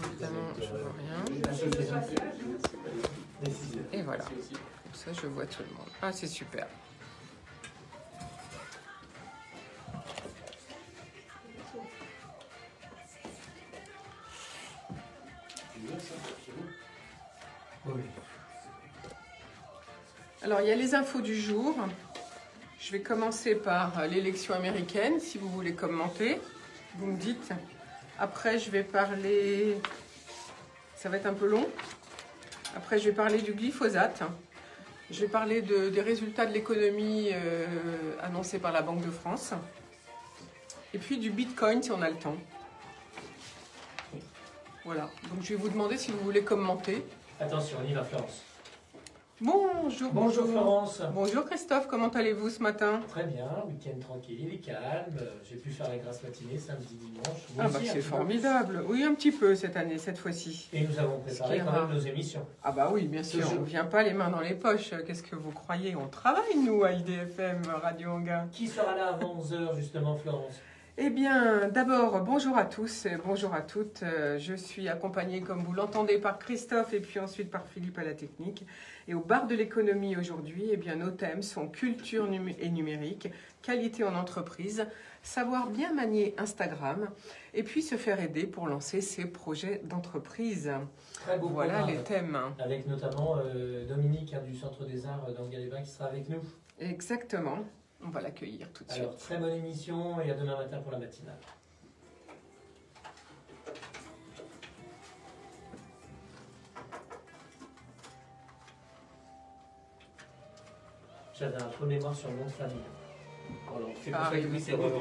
Évidemment, je vois rien. Et voilà. Ça, je vois tout le monde. Ah, c'est super. Alors, il y a les infos du jour. Je vais commencer par l'élection américaine, si vous voulez commenter. Vous me dites. Après, je vais parler... Ça va être un peu long. Après, je vais parler du glyphosate. Je vais parler des résultats de l'économie annoncés par la Banque de France. Et puis du Bitcoin, si on a le temps. Voilà. Donc, je vais vous demander si vous voulez commenter. Attention, on y va, Florence. Bonjour. Bonjour Florence. Bonjour Christophe, comment allez-vous ce matin? Très bien, week-end tranquille, calme. J'ai pu faire la grasse matinée samedi, dimanche. Ah bah c'est formidable. Oui, un petit peu cette année, cette fois-ci. Et nous avons préparé quand même nos émissions. Ah bah oui, bien sûr, on ne vient pas les mains dans les poches. Qu'est-ce que vous croyez? On travaille, nous, à IDFM, Radio Anguin. Qui sera là avant 11h, justement, Florence? Eh bien, d'abord, bonjour à tous et bonjour à toutes. Je suis accompagnée, comme vous l'entendez, par Christophe et puis ensuite par Philippe à la technique. Et au bar de l'économie aujourd'hui, eh bien, nos thèmes sont culture et numérique, qualité en entreprise, savoir bien manier Instagram et puis se faire aider pour lancer ses projets d'entreprise. Très beau voilà programme, les thèmes. Avec notamment Dominique du Centre des Arts d'Anguin-les-Bains qui sera avec nous. Exactement. On va l'accueillir tout de suite. Alors, très bonne émission et à demain matin pour la matinale. J'avais un faux mémoire sur le nom de famille. Voilà, c'est pour ça que oui, c'est vraiment.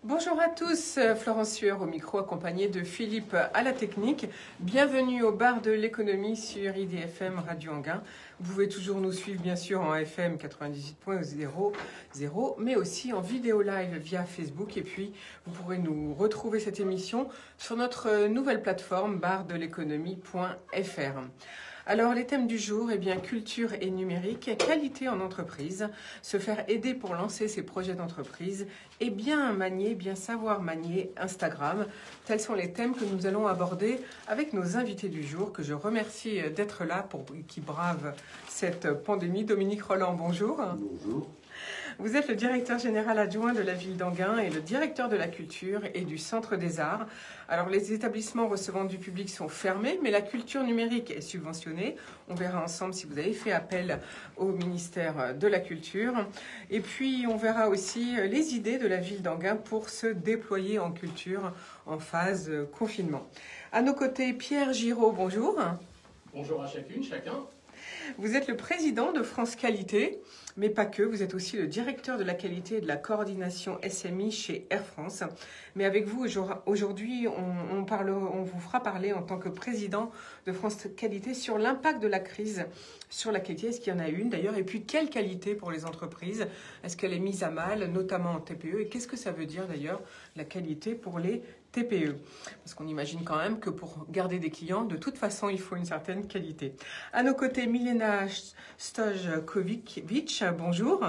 Bonjour à tous, Florence Sueur au micro accompagnée de Philippe à la technique. Bienvenue au bar de l'économie sur IDFM Radio Anguin. Vous pouvez toujours nous suivre bien sûr en FM 98.00, mais aussi en vidéo live via Facebook. Et puis vous pourrez nous retrouver cette émission sur notre nouvelle plateforme bardeléconomie.fr. Alors, les thèmes du jour, eh bien, culture et numérique, qualité en entreprise, se faire aider pour lancer ses projets d'entreprise et bien manier, bien savoir manier Instagram. Tels sont les thèmes que nous allons aborder avec nos invités du jour, que je remercie d'être là pour qui bravent cette pandémie. Dominique Roland, bonjour. Bonjour. Vous êtes le directeur général adjoint de la ville d'Anguin et le directeur de la culture et du Centre des Arts. Alors, les établissements recevant du public sont fermés, mais la culture numérique est subventionnée. On verra ensemble si vous avez fait appel au ministère de la Culture. Et puis, on verra aussi les idées de la ville d'Anguin pour se déployer en culture en phase confinement. À nos côtés, Pierre Giraud, bonjour. Bonjour à chacune, chacun. Vous êtes le président de France Qualité, mais pas que. Vous êtes aussi le directeur de la qualité et de la coordination SMI chez Air France. Mais avec vous, aujourd'hui, on vous fera parler en tant que président de France Qualité sur l'impact de la crise sur la qualité. Est-ce qu'il y en a une d'ailleurs? Et puis, quelle qualité pour les entreprises? Est-ce qu'elle est mise à mal, notamment en TPE? Et qu'est-ce que ça veut dire d'ailleurs, la qualité pour les TPE? Parce qu'on imagine quand même que pour garder des clients, de toute façon, il faut une certaine qualité. À nos côtés, Milena Stojkovic, bonjour.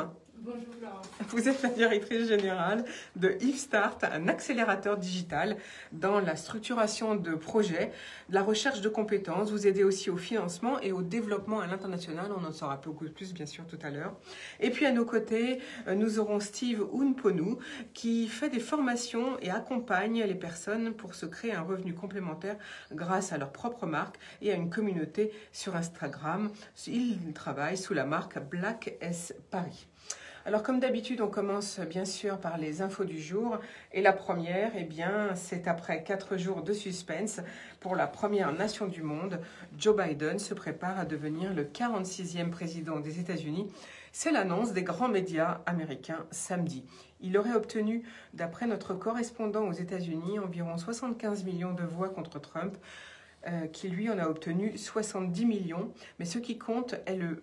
Bonjour Florence. Vous êtes la directrice générale de If Start, un accélérateur digital dans la structuration de projets, de la recherche de compétences. Vous aidez aussi au financement et au développement à l'international. On en saura beaucoup plus, bien sûr, tout à l'heure. Et puis, à nos côtés, nous aurons Steve Ounponou qui fait des formations et accompagne les personnes pour se créer un revenu complémentaire grâce à leur propre marque et à une communauté sur Instagram. Il travaille sous la marque Black S Paris. Alors comme d'habitude, on commence bien sûr par les infos du jour. Et la première, eh bien, c'est après 4 jours de suspense. Pour la première nation du monde, Joe Biden se prépare à devenir le 46e président des États-Unis. C'est l'annonce des grands médias américains samedi. Il aurait obtenu, d'après notre correspondant aux États-Unis, environ 75 millions de voix contre Trump, qui lui en a obtenu 70 millions. Mais ce qui compte est le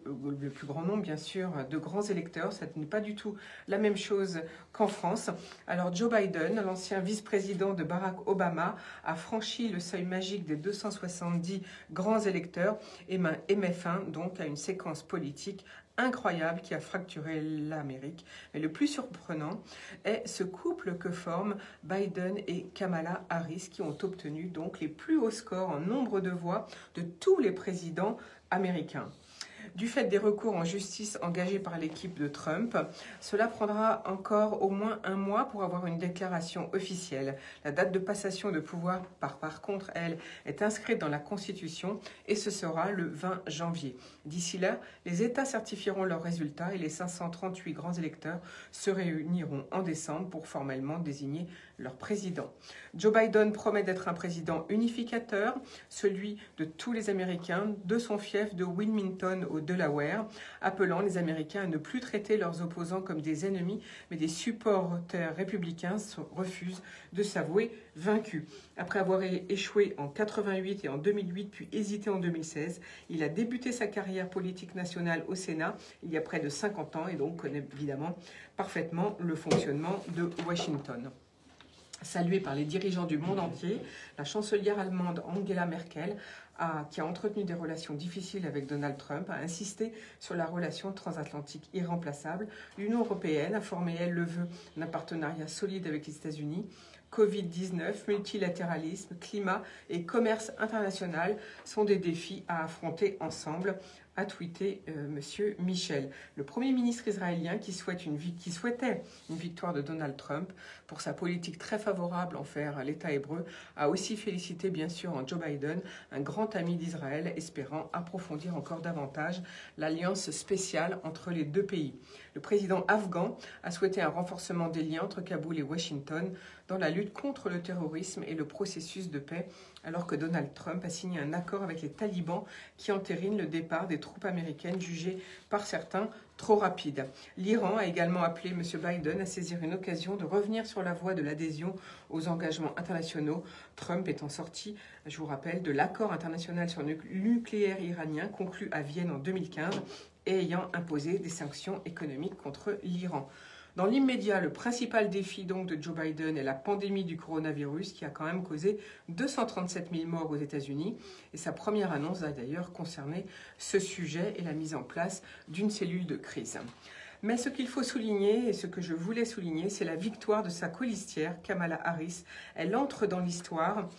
plus grand nombre, bien sûr, de grands électeurs. Ça n'est pas du tout la même chose qu'en France. Alors Joe Biden, l'ancien vice-président de Barack Obama, a franchi le seuil magique des 270 grands électeurs et met fin donc à une séquence politique incroyable qui a fracturé l'Amérique. Mais le plus surprenant est ce couple que forment Biden et Kamala Harris, qui ont obtenu donc les plus hauts scores en nombre de voix de tous les présidents américains. Du fait des recours en justice engagés par l'équipe de Trump, cela prendra encore au moins un mois pour avoir une déclaration officielle. La date de passation de pouvoir, par contre, elle, est inscrite dans la Constitution et ce sera le 20 janvier. D'ici là, les États certifieront leurs résultats et les 538 grands électeurs se réuniront en décembre pour formellement désigner leur président. Joe Biden promet d'être un président unificateur, celui de tous les Américains, de son fief de Wilmington au Delaware, appelant les Américains à ne plus traiter leurs opposants comme des ennemis, mais des supporters républicains refusent de s'avouer vaincus. Après avoir échoué en 88 et en 2008, puis hésité en 2016, il a débuté sa carrière politique nationale au Sénat il y a près de 50 ans et donc connaît évidemment parfaitement le fonctionnement de Washington. Saluée par les dirigeants du monde entier, la chancelière allemande Angela Merkel, qui a entretenu des relations difficiles avec Donald Trump, a insisté sur la relation transatlantique irremplaçable. L'Union européenne a formé, elle, le vœu d'un partenariat solide avec les États-Unis. Covid-19, multilatéralisme, climat et commerce international sont des défis à affronter ensemble, a tweeté M. Michel. Le Premier ministre israélien qui souhaitait une victoire de Donald Trump pour sa politique très favorable envers l'État hébreu a aussi félicité bien sûr en Joe Biden, un grand ami d'Israël, espérant approfondir encore davantage l'alliance spéciale entre les deux pays. Le président afghan a souhaité un renforcement des liens entre Kaboul et Washington dans la lutte contre le terrorisme et le processus de paix, alors que Donald Trump a signé un accord avec les talibans qui entérine le départ des troupes américaines jugées par certains trop rapide. L'Iran a également appelé M. Biden à saisir une occasion de revenir sur la voie de l'adhésion aux engagements internationaux, Trump étant sorti, je vous rappelle, de l'accord international sur le nucléaire iranien conclu à Vienne en 2015 et ayant imposé des sanctions économiques contre l'Iran. Dans l'immédiat, le principal défi donc de Joe Biden est la pandémie du coronavirus qui a quand même causé 237 000 morts aux États-Unis. Et sa première annonce a d'ailleurs concerné ce sujet et la mise en place d'une cellule de crise. Mais ce qu'il faut souligner, et ce que je voulais souligner, c'est la victoire de sa colistière, Kamala Harris. Elle entre dans l'histoire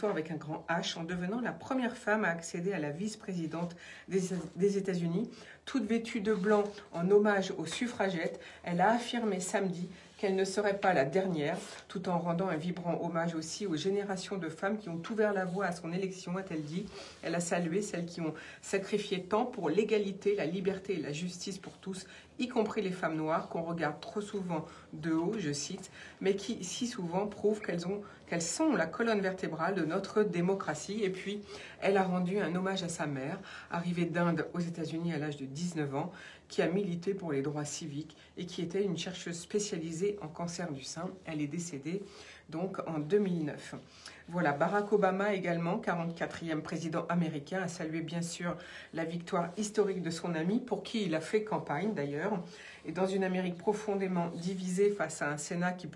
avec un grand H, en devenant la première femme à accéder à la vice-présidente des États-Unis. Toute vêtue de blanc en hommage aux suffragettes, elle a affirmé samedi qu'elle ne serait pas la dernière, tout en rendant un vibrant hommage aussi aux générations de femmes qui ont ouvert la voie à son élection, a-t-elle dit. Elle a salué celles qui ont sacrifié tant pour l'égalité, la liberté et la justice pour tous, y compris les femmes noires, qu'on regarde trop souvent de haut, je cite, mais qui si souvent prouvent qu'elles sont la colonne vertébrale de notre démocratie. Et puis, elle a rendu un hommage à sa mère, arrivée d'Inde aux États-Unis à l'âge de 19 ans, qui a milité pour les droits civiques et qui était une chercheuse spécialisée en cancer du sein. Elle est décédée donc en 2009. Voilà, Barack Obama également, 44e président américain, a salué bien sûr la victoire historique de son ami, pour qui il a fait campagne d'ailleurs. Et dans une Amérique profondément divisée face à un Sénat qui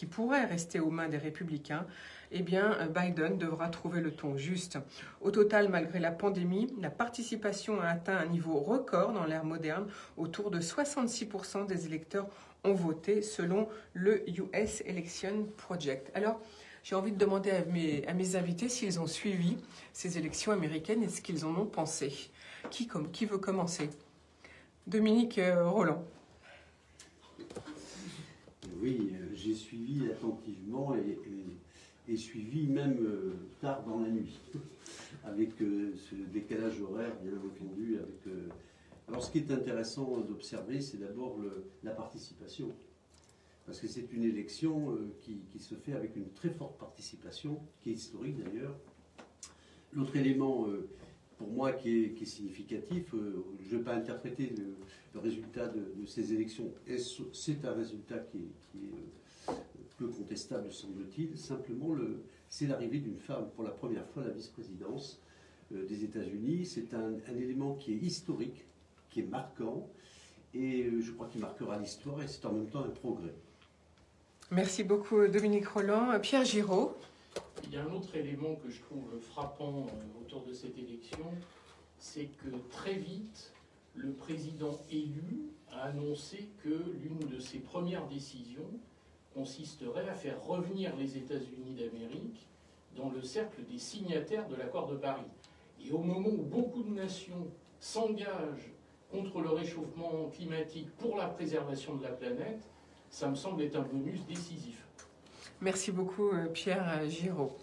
pourrait rester aux mains des républicains, eh bien, Biden devra trouver le ton juste. Au total, malgré la pandémie, la participation a atteint un niveau record dans l'ère moderne. Autour de 66% des électeurs ont voté selon le US Election Project. Alors, j'ai envie de demander à mes invités s'ils ont suivi ces élections américaines et ce qu'ils en ont pensé. Qui veut commencer? Dominique Roland. Oui, j'ai suivi attentivement et suivi même tard dans la nuit, avec ce décalage horaire, bien entendu, avec Alors ce qui est intéressant d'observer, c'est d'abord la participation. Parce que c'est une élection qui se fait avec une très forte participation, qui est historique d'ailleurs. L'autre élément, pour moi, qui est significatif, je ne vais pas interpréter le résultat de ces élections, c'est un résultat qui est peu contestable, semble-t-il. Simplement, c'est l'arrivée d'une femme pour la première fois à la vice-présidence des États-Unis. C'est un élément qui est historique, qui est marquant, et je crois qu'il marquera l'histoire, et c'est en même temps un progrès. Merci beaucoup Dominique Rolland. Pierre Giraud. Il y a un autre élément que je trouve frappant autour de cette élection, c'est que très vite, le président élu a annoncé que l'une de ses premières décisions consisterait à faire revenir les États-Unis d'Amérique dans le cercle des signataires de l'accord de Paris. Et au moment où beaucoup de nations s'engagent contre le réchauffement climatique pour la préservation de la planète, ça me semble être un bonus décisif. Merci beaucoup Pierre Giraud.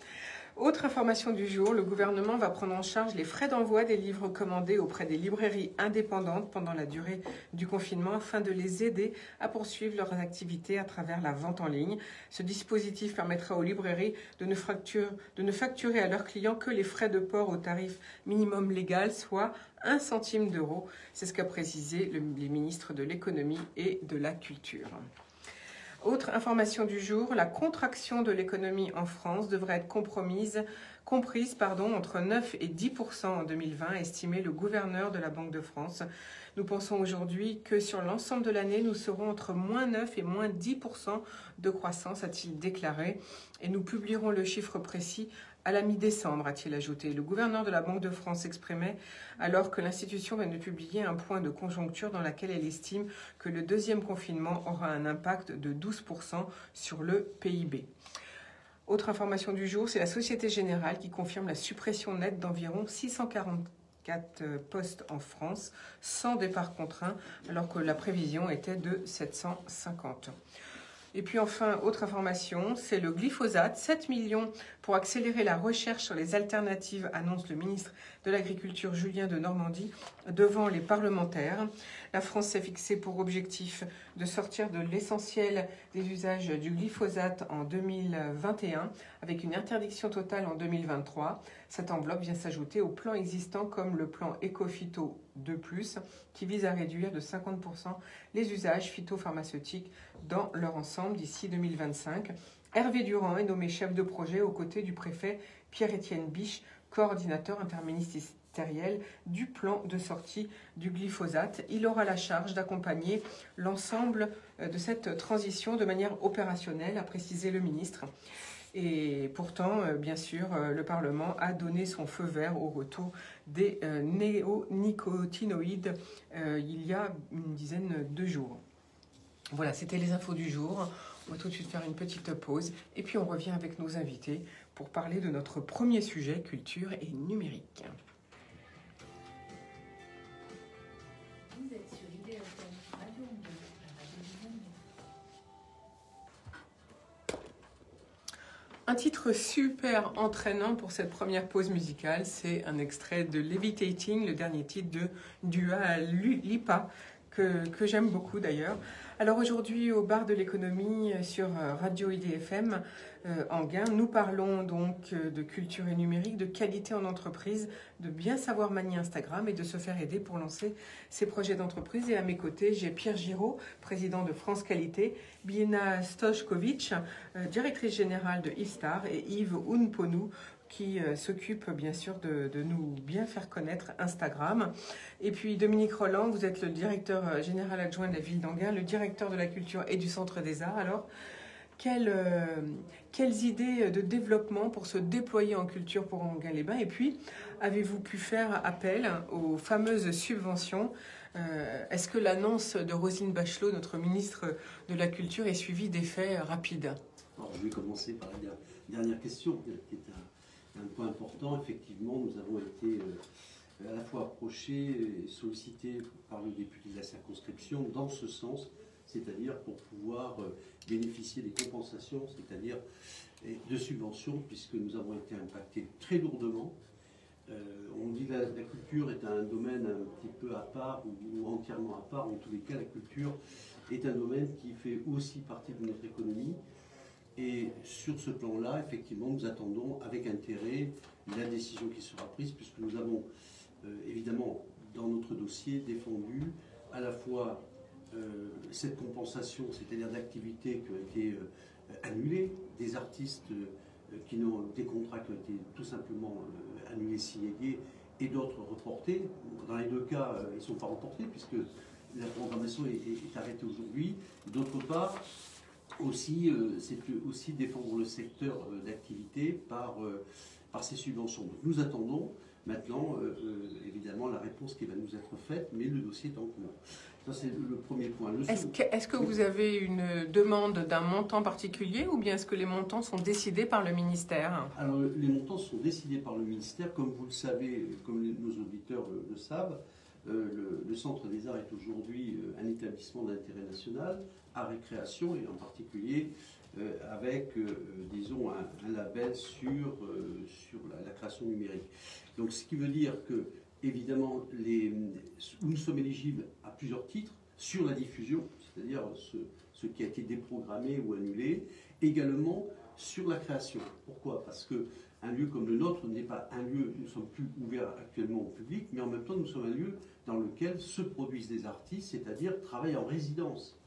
Autre information du jour, le gouvernement va prendre en charge les frais d'envoi des livres commandés auprès des librairies indépendantes pendant la durée du confinement afin de les aider à poursuivre leurs activités à travers la vente en ligne. Ce dispositif permettra aux librairies de ne facturer à leurs clients que les frais de port au tarif minimum légal, soit 1 centime d'euro. C'est ce qu'a précisé les ministres de l'économie et de la culture. Autre information du jour, la contraction de l'économie en France devrait être comprise entre 9 et 10% en 2020, estimé le gouverneur de la Banque de France. Nous pensons aujourd'hui que sur l'ensemble de l'année, nous serons entre moins 9 et moins 10% de croissance, a-t-il déclaré. Et nous publierons le chiffre précis à la mi-décembre, a-t-il ajouté. Le gouverneur de la Banque de France s'exprimait alors que l'institution vient de publier un point de conjoncture dans lequel elle estime que le deuxième confinement aura un impact de 12% sur le PIB. Autre information du jour, c'est la Société Générale qui confirme la suppression nette d'environ 644 postes en France, sans départ contraint, alors que la prévision était de 750. Et puis enfin, autre information, c'est le glyphosate, 7 millions pour accélérer la recherche sur les alternatives, annonce le ministre de l'Agriculture Julien Denormandie devant les parlementaires. La France s'est fixée pour objectif de sortir de l'essentiel des usages du glyphosate en 2021 avec une interdiction totale en 2023. Cette enveloppe vient s'ajouter aux plans existants comme le plan Ecophyto 2+, qui vise à réduire de 50% les usages phytopharmaceutiques dans leur ensemble d'ici 2025. Hervé Durand est nommé chef de projet aux côtés du préfet Pierre-Étienne Biche, coordinateur interministériel du plan de sortie du glyphosate. Il aura la charge d'accompagner l'ensemble de cette transition de manière opérationnelle, a précisé le ministre. Et pourtant, bien sûr, le Parlement a donné son feu vert au retour des néonicotinoïdes il y a une dizaine de jours. Voilà, c'était les infos du jour. On va tout de suite faire une petite pause et puis on revient avec nos invités pour parler de notre premier sujet, culture et numérique. Vous êtes sur IDFM Radio 2, la radio du monde. Un titre super entraînant pour cette première pause musicale, c'est un extrait de Levitating, le dernier titre de Dua Lipa, que j'aime beaucoup d'ailleurs. Alors aujourd'hui, au bar de l'économie sur Radio IDFM Enghien, nous parlons donc de culture et numérique, de qualité en entreprise, de bien savoir manier Instagram et de se faire aider pour lancer ses projets d'entreprise. Et à mes côtés, j'ai Pierre Giraud, président de France Qualité, Biena Stoshkovic, directrice générale de Istar, et Yves Ounponou, qui s'occupe bien sûr de nous bien faire connaître Instagram. Et puis Dominique Rolland, vous êtes le directeur général adjoint de la ville d'Enghien, le directeur de la culture et du Centre des Arts. Alors, quelles idées de développement pour se déployer en culture pour Enghien-les-Bains? Et puis, avez-vous pu faire appel aux fameuses subventions? Est-ce que l'annonce de Roselyne Bachelot, notre ministre de la Culture, est suivie d'effets rapides? Alors, je vais commencer par la dernière question, qui est un point important. Effectivement, nous avons été à la fois approchés et sollicités par le député de la circonscription dans ce sens, c'est-à-dire pour pouvoir bénéficier des compensations, c'est-à-dire de subventions, puisque nous avons été impactés très lourdement. On dit dis que la culture est un domaine un petit peu à part ou entièrement à part. En tous les cas, la culture est un domaine qui fait aussi partie de notre économie. Et sur ce plan-là, effectivement, nous attendons avec intérêt la décision qui sera prise, puisque nous avons évidemment dans notre dossier défendu à la fois cette compensation, c'est-à-dire d'activités qui ont été annulées, des artistes qui n'ont des contrats qui ont été tout simplement annulés, signés, et d'autres reportés. Dans les deux cas, ils ne sont pas reportés puisque la programmation est arrêtée aujourd'hui. D'autre part, aussi, c'est aussi défendre le secteur d'activité par ces subventions. Donc, nous attendons maintenant, évidemment, la réponse qui va nous être faite, mais le dossier est en cours. Ça, c'est le premier point. Est-ce que vous avez une demande d'un montant particulier ou bien est-ce que les montants sont décidés par le ministère? Alors, les montants sont décidés par le ministère. Comme vous le savez, comme nos auditeurs le savent, le Centre des Arts est aujourd'hui un établissement d'intérêt national, art et création, et en particulier avec, disons, un label sur la création numérique. Donc, ce qui veut dire que, évidemment, nous sommes éligibles à plusieurs titres sur la diffusion, c'est-à-dire ce qui a été déprogrammé ou annulé, également sur la création. Pourquoi? Parce qu'un lieu comme le nôtre n'est pas un lieu, nous ne sommes plus ouverts actuellement au public, mais en même temps, nous sommes un lieu dans lequel se produisent des artistes, c'est-à-dire travaillent en résidence.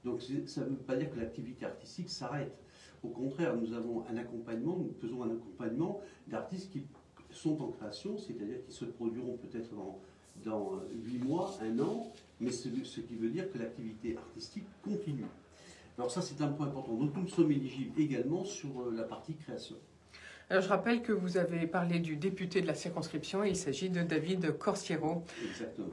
Donc, ça ne veut pas dire que l'activité artistique s'arrête. Au contraire, nous avons un accompagnement, nous faisons un accompagnement d'artistes qui sont en création, c'est-à-dire qui se produiront peut-être dans 8 mois, 1 an, mais ce qui veut dire que l'activité artistique continue. Alors ça, c'est un point important. Donc nous sommes éligibles également sur la partie création. Alors je rappelle que vous avez parlé du député de la circonscription, il s'agit de David Corsiero. Exactement.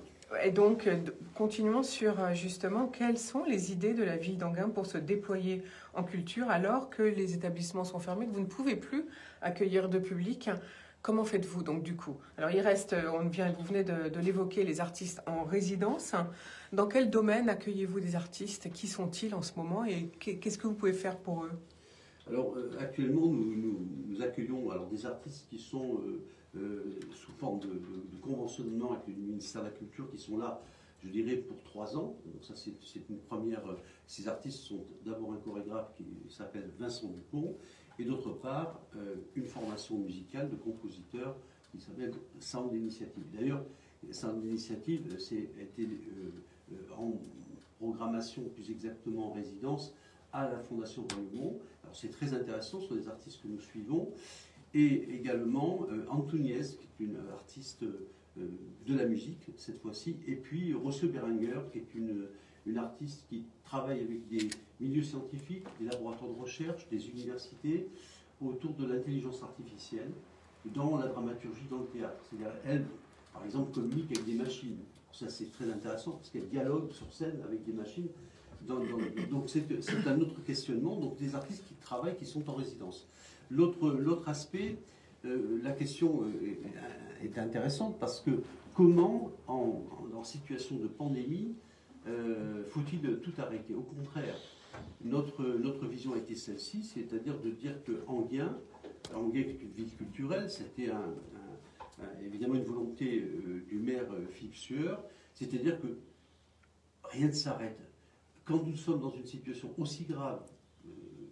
Et donc, continuons sur justement quelles sont les idées de la ville d'Enghien pour se déployer en culture alors que les établissements sont fermés, que vous ne pouvez plus accueillir de public. Comment faites-vous donc du coup? Alors il reste, vous venez de l'évoquer, les artistes en résidence. Dans quel domaine accueillez-vous des artistes? Qui sont-ils en ce moment et qu'est-ce que vous pouvez faire pour eux? Alors actuellement, nous accueillons des artistes qui sont sous forme de conventionnement avec le ministère de la Culture, qui sont là, je dirais, pour 3 ans. Donc ça, c'est une première. Ces artistes sont d'abord un chorégraphe qui s'appelle Vincent Dupont, et d'autre part, une formation musicale de compositeur qui s'appelle Sound Initiative. D'ailleurs, Sound Initiative, c'est été en programmation, plus exactement en résidence, à la Fondation Royaumont. Alors c'est très intéressant, ce sont des artistes que nous suivons. Et également Antoniès, qui est une artiste de la musique, cette fois-ci. Et puis Rosseux Berenger, qui est une artiste qui travaille avec des milieux scientifiques, des laboratoires de recherche, des universités, autour de l'intelligence artificielle, dans la dramaturgie, dans le théâtre. C'est-à-dire, elle, par exemple, communique avec des machines. Ça, c'est très intéressant, parce qu'elle dialogue sur scène avec des machines. Donc, c'est un autre questionnement. Donc, des artistes qui travaillent, qui sont en résidence. L'autre aspect, la question est intéressante, parce que comment, en situation de pandémie, faut-il tout arrêter? Au contraire, notre vision a été celle-ci, c'est-à-dire de dire que Enghien est une ville culturelle, c'était évidemment une volonté du maire Philippe Sueur, c'est-à-dire que rien ne s'arrête. Quand nous sommes dans une situation aussi grave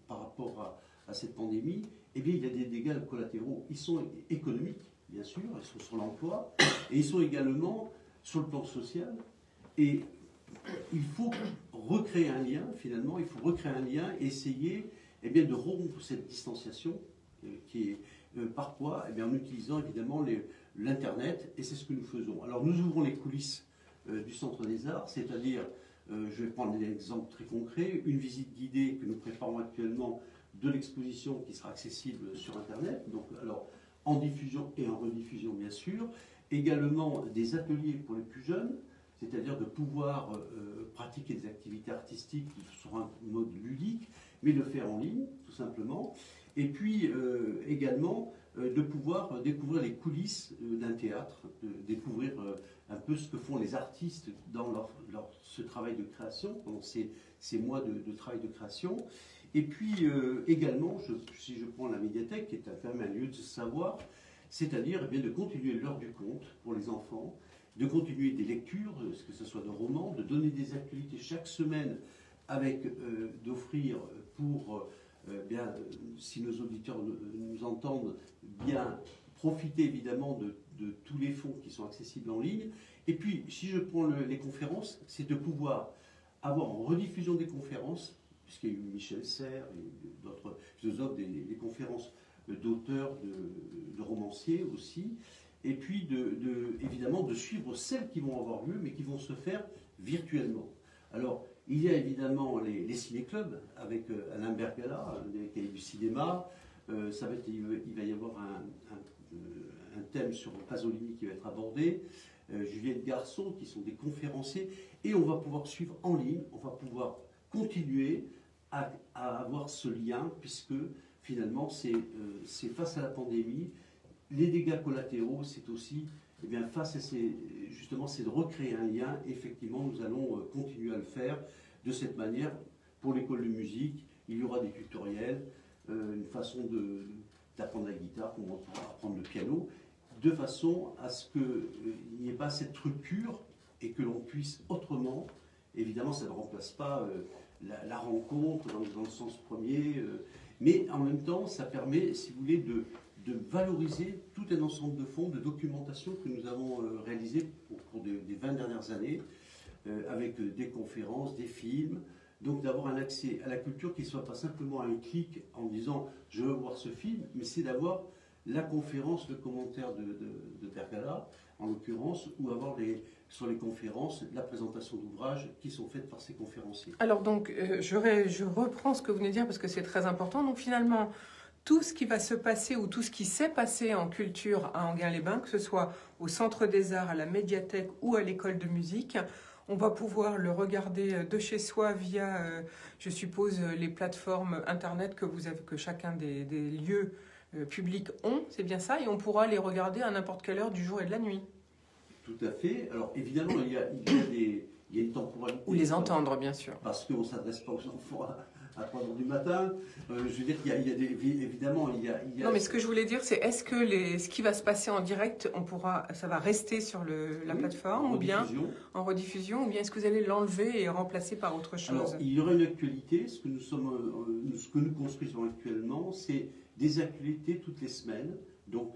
par rapport à cette pandémie, eh bien il y a des dégâts collatéraux. Ils sont économiques, bien sûr, ils sont sur l'emploi, et ils sont également sur le plan social. Et il faut recréer un lien, finalement, il faut recréer un lien, essayer de rompre cette distanciation qui est par quoi? En utilisant évidemment l'Internet, et c'est ce que nous faisons. Alors nous ouvrons les coulisses du Centre des Arts, c'est-à-dire, je vais prendre un exemple très concret, une visite guidée que nous préparons actuellement de l'exposition qui sera accessible sur Internet, donc alors en diffusion et en rediffusion bien sûr, également des ateliers pour les plus jeunes, c'est-à-dire de pouvoir pratiquer des activités artistiques sur un mode ludique, mais le faire en ligne, tout simplement. Et puis également de pouvoir découvrir les coulisses d'un théâtre, découvrir un peu ce que font les artistes dans ce travail de création, pendant ces mois de travail de création. Et puis également, si je prends la médiathèque, qui est quand même un lieu de savoir, c'est-à-dire eh bien, de continuer l'heure du conte pour les enfants, de continuer des lectures, que ce soit de romans, de donner des activités chaque semaine, avec d'offrir pour, bien, si nos auditeurs nous entendent, bien profiter évidemment de tous les fonds qui sont accessibles en ligne. Et puis, si je prends les conférences, c'est de pouvoir avoir en rediffusion des conférences, puisqu'il y a eu Michel Serres et d'autres philosophes, des conférences d'auteurs, de romanciers aussi, et puis évidemment de suivre celles qui vont avoir lieu, mais qui vont se faire virtuellement. Alors, il y a évidemment les ciné-clubs, avec Alain Bergala, des cahiers du cinéma. Il va y avoir un thème sur Pasolini qui va être abordé, Juliette Garçon, qui sont des conférenciers, et on va pouvoir suivre en ligne, on va pouvoir continuer à avoir ce lien, puisque finalement, c'est face à la pandémie, les dégâts collatéraux, c'est aussi, eh bien, face à justement, c'est de recréer un lien. Effectivement, nous allons continuer à le faire de cette manière. Pour l'école de musique, il y aura des tutoriels, une façon d'apprendre la guitare, comment apprendre le piano, de façon à ce qu'il n'y ait pas cette rupture et que l'on puisse autrement, évidemment, ça ne remplace pas la rencontre dans le sens premier, mais en même temps, ça permet, si vous voulez, de valoriser tout un ensemble de fonds, de documentation que nous avons réalisé au cours des 20 dernières années, avec des conférences, des films, donc d'avoir un accès à la culture qui ne soit pas simplement à un clic en disant « je veux voir ce film », mais c'est d'avoir la conférence, le commentaire de Bergala, en l'occurrence, ou avoir sur les conférences, la présentation d'ouvrages qui sont faites par ces conférenciers. Alors donc, je reprends ce que vous venez de dire parce que c'est très important. Donc finalement, tout ce qui va se passer ou tout ce qui s'est passé en culture à Enghien-les-Bains, que ce soit au Centre des Arts, à la médiathèque ou à l'école de musique, on va pouvoir le regarder de chez soi via, je suppose, les plateformes Internet que chacun des lieux publics ont, c'est bien ça, et on pourra les regarder à n'importe quelle heure du jour et de la nuit. Tout à fait. Alors évidemment, il y a une temporalité. Ou les entendre, bien sûr. Parce qu'on ne s'adresse pas aux enfants à 3 h du matin. Je veux dire qu'il y a évidemment, il y a... Non, mais ce que je voulais dire, c'est est-ce que ce qui va se passer en direct, ça va rester sur la plateforme, ou bien en rediffusion, ou bien est-ce que vous allez l'enlever et remplacer par autre chose? Alors, il y aura une actualité. Ce que nous construisons actuellement, c'est des actualités toutes les semaines, donc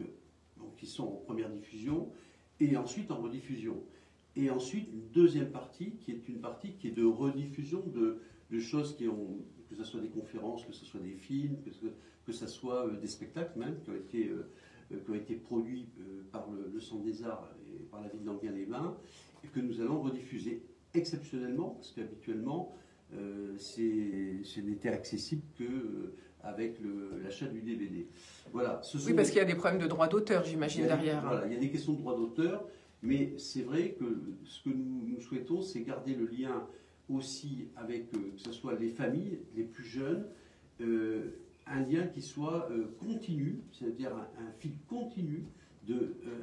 qui sont en première diffusion, et ensuite en rediffusion. Et ensuite, une deuxième partie, qui est une partie qui est de rediffusion de choses que ce soit des conférences, que ce soit des films, que ce soit des spectacles même, qui ont été produits par le Centre des Arts et par la ville d'Enghien-les-Bains, et que nous allons rediffuser exceptionnellement, parce qu'habituellement, ce n'était accessible qu'avec l'achat du DVD. Voilà, oui, parce qu'il y a des problèmes de droit d'auteur, j'imagine, derrière. Voilà, il y a des questions de droit d'auteur, mais c'est vrai que ce que nous souhaitons, c'est garder le lien aussi avec, que ce soit les familles, les plus jeunes, un lien qui soit continu, c'est-à-dire un fil continu,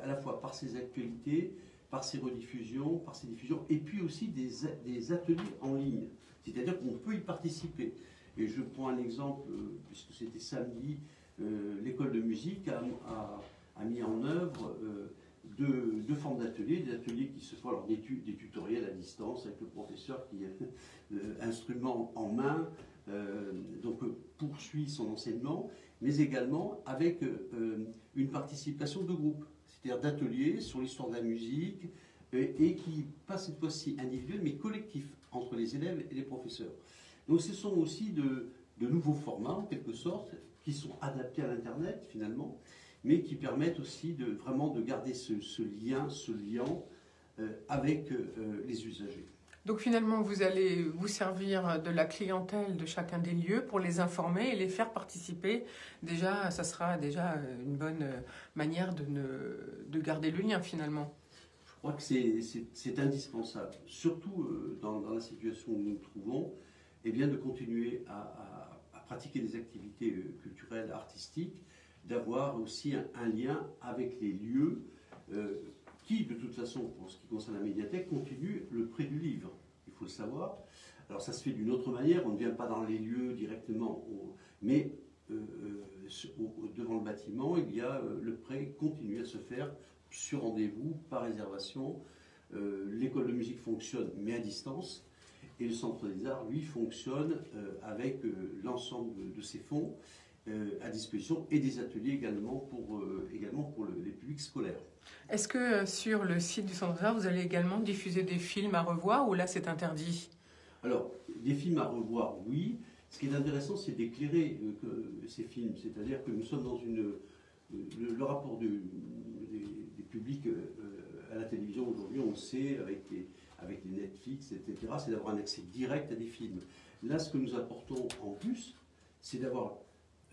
à la fois par ses actualités, par ses rediffusions, par ses diffusions, et puis aussi des ateliers en ligne. C'est-à-dire qu'on peut y participer. Et je prends un exemple, puisque c'était samedi, l'école de musique a mis en œuvre deux formes d'ateliers, des ateliers qui se font, alors des tutoriels à distance avec le professeur qui a instrument en main, donc poursuit son enseignement, mais également avec une participation de groupe, c'est-à-dire d'ateliers sur l'histoire de la musique, et qui pas cette fois-ci individuel, mais collectif, entre les élèves et les professeurs. Donc ce sont aussi de nouveaux formats, en quelque sorte, qui sont adaptés à l'Internet, finalement, mais qui permettent aussi vraiment de garder ce lien avec les usagers. Donc finalement, vous allez vous servir de la clientèle de chacun des lieux pour les informer et les faire participer. Déjà, ça sera déjà une bonne manière de garder le lien finalement. Je crois que c'est indispensable, surtout dans la situation où nous nous trouvons, et bien de continuer à pratiquer des activités culturelles, artistiques, d'avoir aussi un lien avec les lieux qui, de toute façon, pour ce qui concerne la médiathèque, continuent le prêt du livre. Il faut le savoir. Alors ça se fait d'une autre manière, on ne vient pas dans les lieux directement, mais devant le bâtiment, il y a le prêt continue à se faire sur rendez-vous, par réservation. L'école de musique fonctionne, mais à distance. Et le Centre des Arts, lui, fonctionne avec l'ensemble de ses fonds à disposition et des ateliers également pour les publics scolaires. Est-ce que sur le site du Centre des Arts, vous allez également diffuser des films à revoir ou là c'est interdit? Alors, des films à revoir, oui. Ce qui est intéressant, c'est d'éclairer ces films. C'est-à-dire que nous sommes dans le rapport des publics à la télévision aujourd'hui, on le sait, avec les Netflix, etc., c'est d'avoir un accès direct à des films. Là, ce que nous apportons en plus, c'est d'avoir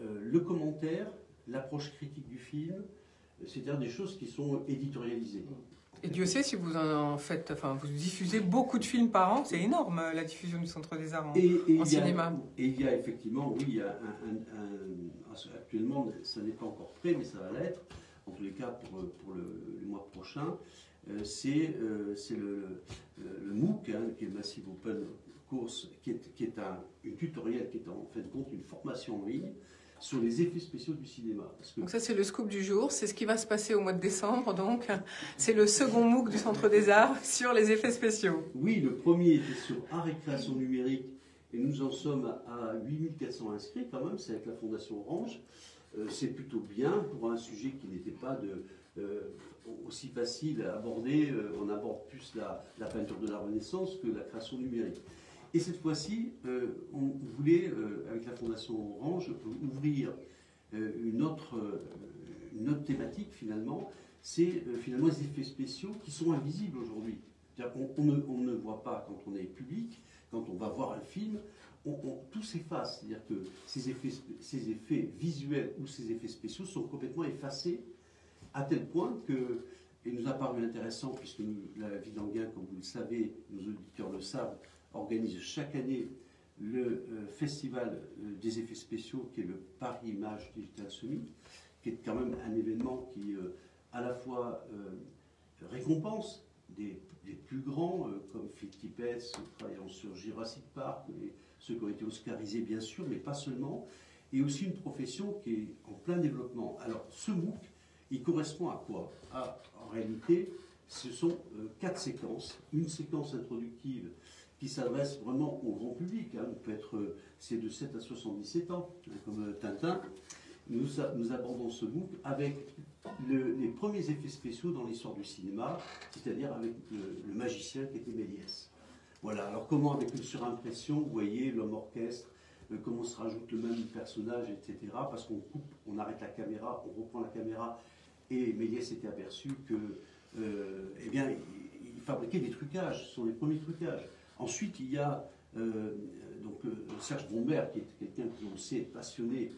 le commentaire, l'approche critique du film, c'est-à-dire des choses qui sont éditorialisées. Et Dieu sait si vous en faites, enfin vous diffusez beaucoup de films par an, c'est énorme la diffusion du Centre des Arts en cinéma. Et il y a effectivement, oui, il y a actuellement, ça n'est pas encore prêt, mais ça va l'être, en tous les cas pour le mois prochain, c'est le MOOC, hein, qui est Massive Open Course, qui est une tutoriel, qui est en fait compte une formation en ligne sur les effets spéciaux du cinéma. Donc ça c'est le scoop du jour, c'est ce qui va se passer au mois de décembre, donc c'est le second MOOC du Centre des Arts sur les effets spéciaux. Oui, le premier était sur art et création numérique, et nous en sommes à 8400 inscrits quand même, c'est avec la Fondation Orange. C'est plutôt bien pour un sujet qui n'était pas aussi facile à aborder. On aborde plus la peinture de la Renaissance que la création numérique. Et cette fois-ci, on voulait, avec la Fondation Orange, ouvrir une autre thématique finalement, c'est finalement les effets spéciaux qui sont invisibles aujourd'hui. On ne voit pas quand on est public, quand on va voir un film, tout s'efface. C'est-à-dire que ces effets visuels ou ces effets spéciaux sont complètement effacés, à tel point que, il nous a paru intéressant, puisque la Vie d'Anguin, comme vous le savez, nos auditeurs le savent, organise chaque année le festival des effets spéciaux qui est le Paris Images Digital Summit, qui est quand même un événement qui à la fois récompense des plus grands comme Phil Tippett, travaillant sur Jurassic Park, et ceux qui ont été oscarisés bien sûr, mais pas seulement, et aussi une profession qui est en plein développement. Alors ce MOOC, il correspond à quoi? En réalité, ce sont 4 séquences. Une séquence introductive qui s'adresse vraiment au grand public, hein. C'est de 7 à 77 ans, hein, comme Tintin. Nous abordons ce MOOC avec les premiers effets spéciaux dans l'histoire du cinéma, c'est-à-dire avec le magicien qui était Méliès. Voilà, alors comment avec une surimpression, vous voyez l'homme orchestre, comment se rajoute le même personnage, etc. Parce qu'on coupe, on arrête la caméra, on reprend la caméra, et Méliès s'était aperçu que, eh bien, il fabriquait des trucages, ce sont les premiers trucages. Ensuite, il y a Serge Brombert, qui est quelqu'un qui, on sait, est passionné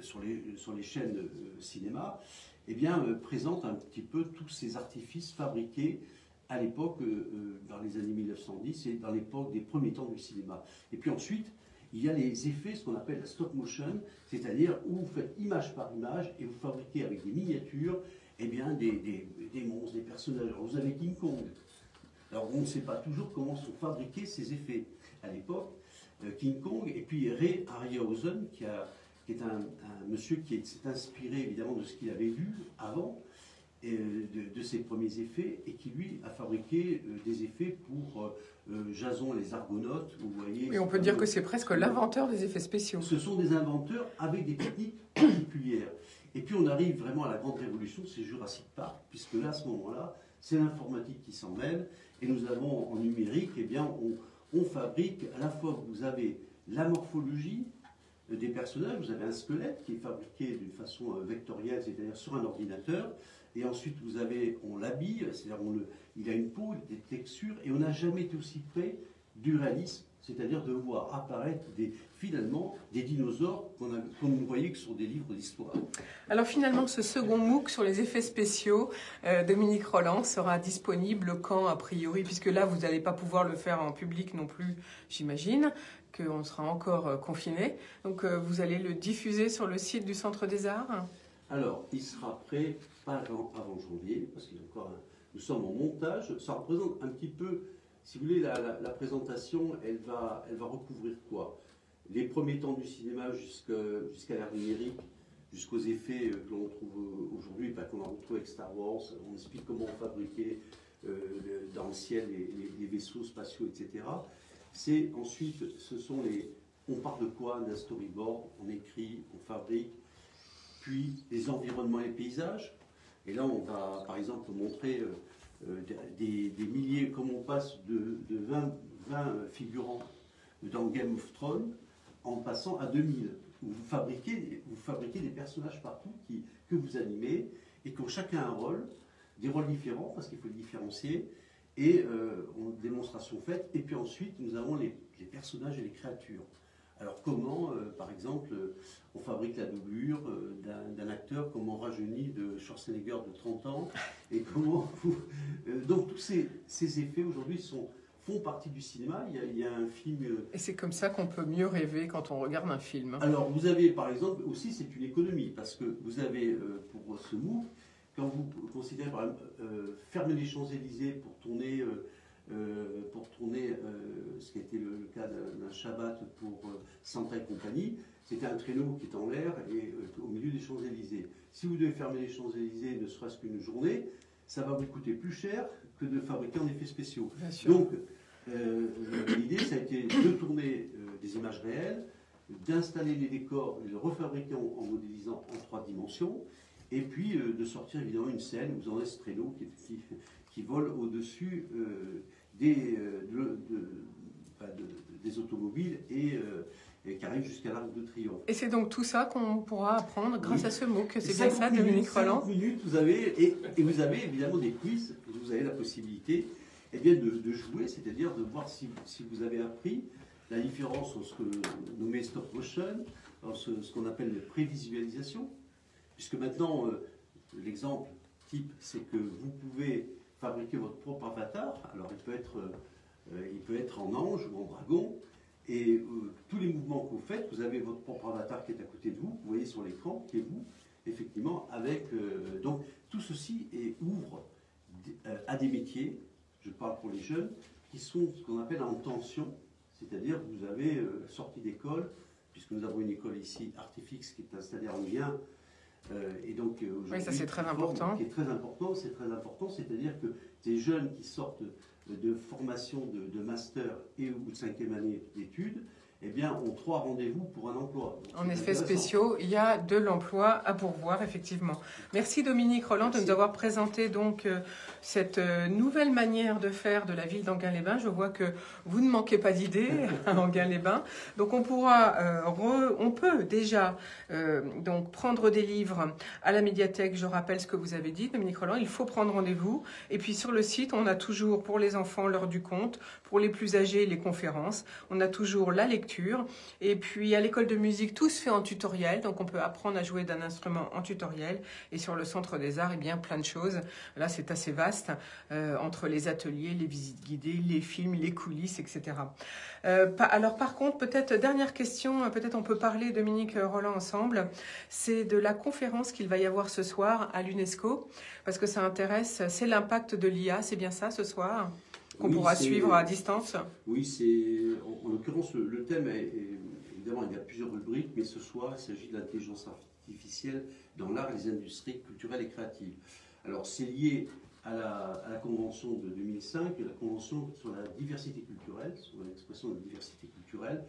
sur les chaînes cinéma, eh bien, présente un petit peu tous ces artifices fabriqués à l'époque, dans les années 1910 et dans l'époque des premiers temps du cinéma. Et puis ensuite, il y a les effets, ce qu'on appelle la stop motion, c'est-à-dire où vous faites image par image et vous fabriquez avec des miniatures eh bien, des monstres, des personnages. Alors, vous avez King Kong. Alors on ne sait pas toujours comment sont fabriqués ces effets. À l'époque, King Kong, et puis Ray Harryhausen, qui est un monsieur qui s'est inspiré évidemment de ce qu'il avait vu avant, de ses premiers effets, et qui lui a fabriqué des effets pour Jason et les Argonautes. Vous voyez, et on peut dire que c'est presque l'inventeur des effets spéciaux. Ce sont des inventeurs avec des techniques particulières. Et puis on arrive vraiment à la grande révolution, c'est Jurassic Park, puisque là, à ce moment-là, c'est l'informatique qui s'en mêle, et nous avons en numérique, eh bien, on fabrique, à la fois vous avez la morphologie des personnages, vous avez un squelette qui est fabriqué d'une façon vectorielle, c'est-à-dire sur un ordinateur, et ensuite on l'habille, c'est-à-dire il a une peau, des textures, et on n'a jamais été aussi près du réalisme, c'est-à-dire de voir apparaître finalement des dinosaures qu'on ne voyait que sur des livres d'histoire. Alors finalement, ce second MOOC sur les effets spéciaux, Dominique Rolland, sera disponible quand a priori, puisque là vous n'allez pas pouvoir le faire en public non plus, j'imagine, qu'on sera encore confiné. Donc vous allez le diffuser sur le site du Centre des Arts? Alors, il sera prêt pas avant janvier, parce qu'il y a encore nous sommes en montage. Ça représente un petit peu, si vous voulez, la présentation, elle va recouvrir quoi? les premiers temps du cinéma jusqu'à l'ère numérique, jusqu'aux effets que l'on trouve aujourd'hui, qu'on a retrouvé avec Star Wars. On explique comment on fabriquait dans le ciel les vaisseaux spatiaux, etc. Ensuite, on part de quoi? D'un storyboard, on écrit, on fabrique, puis les environnements et les paysages. Et là, on va, par exemple, montrer des milliers, comme on passe de 20 figurants dans Game of Thrones, en passant à 2000. Vous fabriquez des personnages partout que vous animez et qui ont chacun un rôle, des rôles différents, parce qu'il faut les différencier, et démonstration faite. Et puis ensuite, nous avons les personnages et les créatures. Alors comment, par exemple, on fabrique la doublure d'un acteur, comment on rajeunit de Schwarzenegger de 30 ans, et comment donc tous ces effets aujourd'hui font partie du cinéma. Il y a un film... Et c'est comme ça qu'on peut mieux rêver quand on regarde un film. Alors vous avez par exemple aussi, c'est une économie, parce que vous avez pour ce MOOC, quand vous considérez par exemple fermer les Champs-Élysées pour tourner ce qui a été le cas d'un Shabbat pour Santa et compagnie, c'était un traîneau qui est en l'air et au milieu des Champs-Élysées. Si vous devez fermer les Champs-Élysées ne serait-ce qu'une journée, ça va vous coûter plus cher que de fabriquer en effets spéciaux. Donc l'idée, ça a été de tourner des images réelles, d'installer les décors, de les refabriquer en modélisant en 3 dimensions, et puis de sortir évidemment une scène où vous en avez ce traîneau qui vole au-dessus des automobiles et qui arrive jusqu'à l'Arc de Triomphe. Et c'est donc tout ça qu'on pourra apprendre grâce à ce MOOC. C'est bien ça, Dominique Rolland? 50 minutes, vous avez, et vous avez évidemment des quiz, vous avez la possibilité de jouer, c'est-à-dire de voir si vous avez appris la différence entre ce que nous nommons stop motion, ce qu'on appelle les prévisualisations, puisque maintenant, l'exemple type, c'est que vous pouvez fabriquer votre propre avatar. Alors il peut être en ange ou en dragon, et tous les mouvements que vous faites, vous avez votre propre avatar qui est à côté de vous, vous voyez sur l'écran, qui est vous, effectivement, avec... donc tout ceci ouvre à des métiers, je parle pour les jeunes, qui sont ce qu'on appelle en tension, c'est-à-dire que vous avez sorti d'école, puisque nous avons une école ici, Artifix, qui est installée en lien. Et donc, oui, ça c'est très important. Qui est très important, c'est-à-dire que des jeunes qui sortent de formation de master et ou de 5e année d'études, eh bien, ont 3 rendez-vous pour un emploi. Donc, en effets spéciaux, il y a de l'emploi à pourvoir, effectivement. Merci Dominique Rolland de nous avoir présenté donc cette nouvelle manière de faire de la ville d'Enghien-les-Bains. Je vois que vous ne manquez pas d'idées à Enghien-les-Bains. Donc on peut déjà donc prendre des livres à la médiathèque. Je rappelle ce que vous avez dit, Dominique Rolland. Il faut prendre rendez-vous. Et puis sur le site, on a toujours pour les enfants l'heure du conte, pour les plus âgés les conférences. On a toujours la lecture. Et puis à l'école de musique, tout se fait en tutoriel, donc on peut apprendre à jouer d'un instrument en tutoriel. Et sur le Centre des Arts, eh bien plein de choses. Là, c'est assez vaste, entre les ateliers, les visites guidées, les films, les coulisses, etc. Alors par contre, peut-être dernière question, peut-être on peut parler, Dominique Rolland, ensemble, c'est de la conférence qu'il va y avoir ce soir à l'UNESCO, parce que ça intéresse, c'est l'impact de l'IA, c'est bien ça ce soir qu'on pourra suivre à distance? Oui, c'est en l'occurrence le thème évidemment il y a plusieurs rubriques, mais ce soir il s'agit de l'intelligence artificielle dans l'art et les industries culturelles et créatives. Alors c'est lié à la convention de 2005, la convention sur la diversité culturelle, sur l'expression de la diversité culturelle,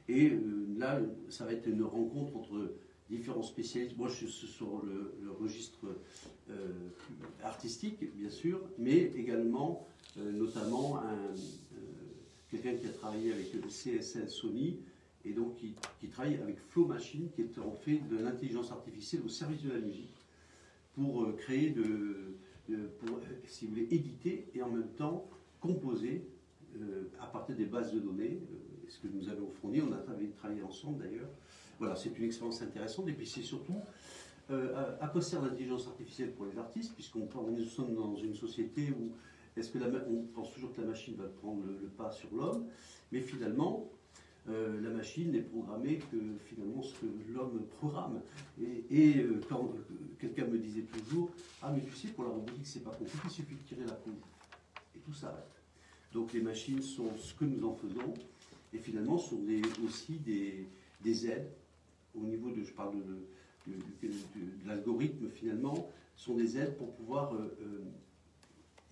et là ça va être une rencontre entre différents spécialistes. Moi je suis sur le registre artistique bien sûr, mais également notamment quelqu'un qui a travaillé avec le CSL Sony et donc qui travaille avec Flow Machine, qui est en fait de l'intelligence artificielle au service de la musique pour créer pour, si vous voulez, éditer et en même temps composer à partir des bases de données, ce que nous avons fourni, on a travaillé ensemble d'ailleurs. Voilà, c'est une expérience intéressante et puis c'est surtout à quoi sert l'intelligence artificielle pour les artistes, puisqu'on nous sommes dans une société où on pense toujours que la machine va prendre le pas sur l'homme, mais finalement, la machine n'est programmée que finalement ce que l'homme programme. Et quand quelqu'un me disait toujours, ah mais tu sais, pour la robotique, c'est pas compliqué, il suffit de tirer la prise. Et tout s'arrête. Donc les machines sont ce que nous en faisons. Et finalement, ce sont aussi des aides au niveau de, je parle de l'algorithme finalement, sont des aides pour pouvoir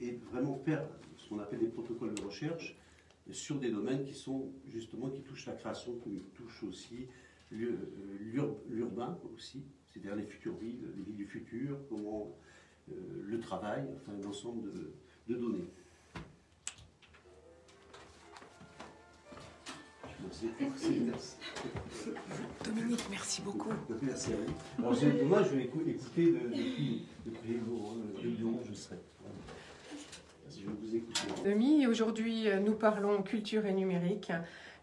et vraiment faire ce qu'on appelle des protocoles de recherche sur des domaines qui sont justement, qui touchent la création, qui touchent aussi l'urbain aussi, c'est-à-dire les futures villes, les villes du futur, comment le travail, enfin un ensemble de données. Merci. Dominique, merci beaucoup. Merci à vous. Alors moi, je vais écouter depuis Lyon, je serai. Je vais vous écouter. Demi, aujourd'hui, nous parlons culture et numérique.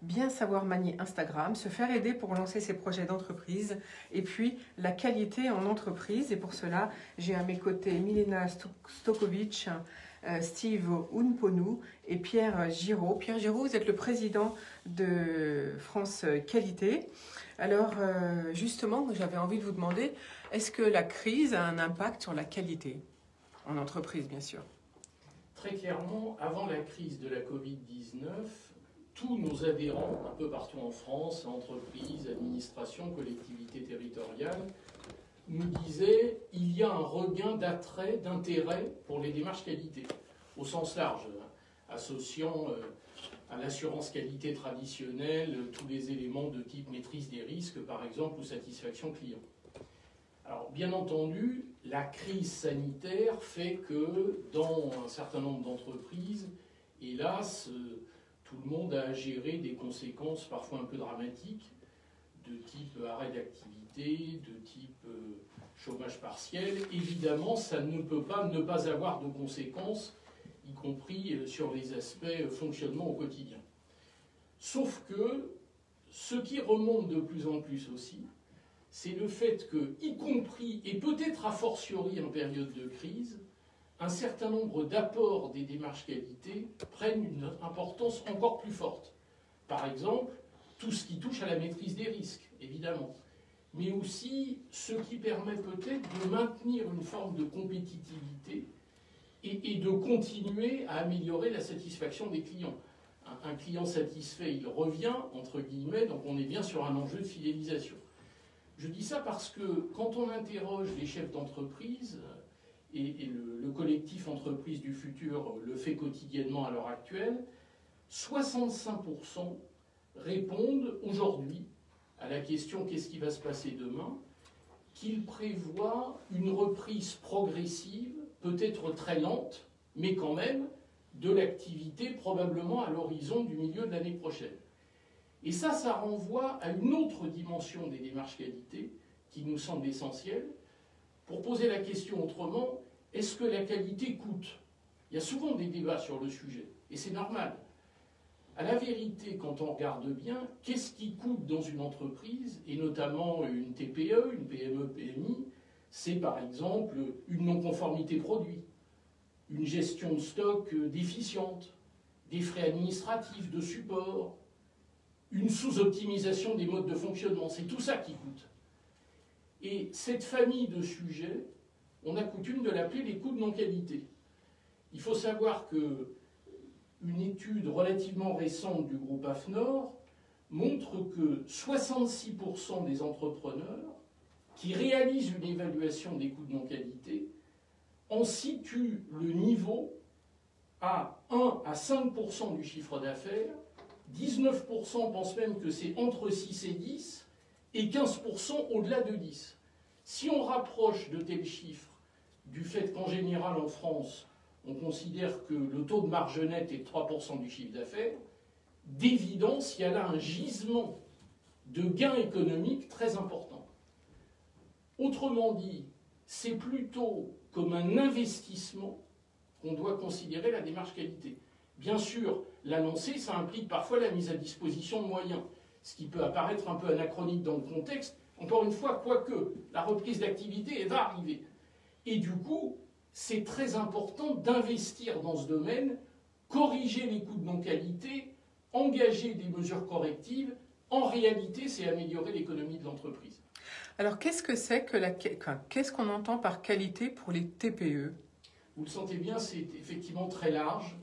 Bien savoir manier Instagram, se faire aider pour lancer ses projets d'entreprise et puis la qualité en entreprise. Et pour cela, j'ai à mes côtés Milena Stokovic, Steve Unponou et Pierre Giraud. Pierre Giraud, vous êtes le président de France Qualité. Alors justement, j'avais envie de vous demander, est-ce que la crise a un impact sur la qualité en entreprise, bien sûr? Très clairement, avant la crise de la Covid-19, tous nos adhérents, un peu partout en France, entreprises, administrations, collectivités territoriales, nous disaient il y a un regain d'attrait, d'intérêt pour les démarches qualité, au sens large, associant à l'assurance qualité traditionnelle tous les éléments de type maîtrise des risques, par exemple, ou satisfaction client. Alors, bien entendu, la crise sanitaire fait que dans un certain nombre d'entreprises, hélas, tout le monde a à gérer des conséquences parfois un peu dramatiques, de type arrêt d'activité, de type chômage partiel. Évidemment, ça ne peut pas ne pas avoir de conséquences, y compris sur les aspects fonctionnement au quotidien. Sauf que ce qui remonte de plus en plus aussi, c'est le fait que, y compris, et peut-être a fortiori en période de crise, un certain nombre d'apports des démarches qualité prennent une importance encore plus forte. Par exemple, tout ce qui touche à la maîtrise des risques, évidemment, mais aussi ce qui permet peut-être de maintenir une forme de compétitivité et de continuer à améliorer la satisfaction des clients. Un client satisfait, il revient, entre guillemets, donc on est bien sur un enjeu de fidélisation. Je dis ça parce que quand on interroge les chefs d'entreprise, et le collectif Entreprises du Futur le fait quotidiennement à l'heure actuelle, 65% répondent aujourd'hui à la question « qu'est-ce qui va se passer demain ?», qu'ils prévoient une reprise progressive, peut-être très lente, mais quand même, de l'activité probablement à l'horizon du milieu de l'année prochaine. Et ça renvoie à une autre dimension des démarches qualité qui nous semble essentielle. Pour poser la question autrement, est-ce que la qualité coûte? Il y a souvent des débats sur le sujet, et c'est normal. À la vérité, quand on regarde bien, qu'est-ce qui coûte dans une entreprise, et notamment une TPE, une PME, PMI, c'est par exemple une non-conformité produit, une gestion de stock déficiente, des frais administratifs, de support, une sous-optimisation des modes de fonctionnement. C'est tout ça qui coûte. Et cette famille de sujets, on a coutume de l'appeler les coûts de non-qualité. Il faut savoir qu'une étude relativement récente du groupe AFNOR montre que 66% des entrepreneurs qui réalisent une évaluation des coûts de non-qualité en situent le niveau à 1 à 5% du chiffre d'affaires, 19% pensent même que c'est entre 6 et 10, et 15% au-delà de 10. Si on rapproche de tels chiffres du fait qu'en général en France, on considère que le taux de marge nette est de 3% du chiffre d'affaires, d'évidence, il y a là un gisement de gains économiques très important. Autrement dit, c'est plutôt comme un investissement qu'on doit considérer la démarche qualité. Bien sûr, l'annoncer, ça implique parfois la mise à disposition de moyens, ce qui peut apparaître un peu anachronique dans le contexte. Encore une fois, quoique la reprise d'activité va arriver. Et du coup, c'est très important d'investir dans ce domaine, corriger les coûts de non-qualité, engager des mesures correctives. En réalité, c'est améliorer l'économie de l'entreprise. Alors, qu'est-ce que c'est que qu'est-ce qu'on entend par qualité pour les TPE? Vous le sentez bien, c'est effectivement très large.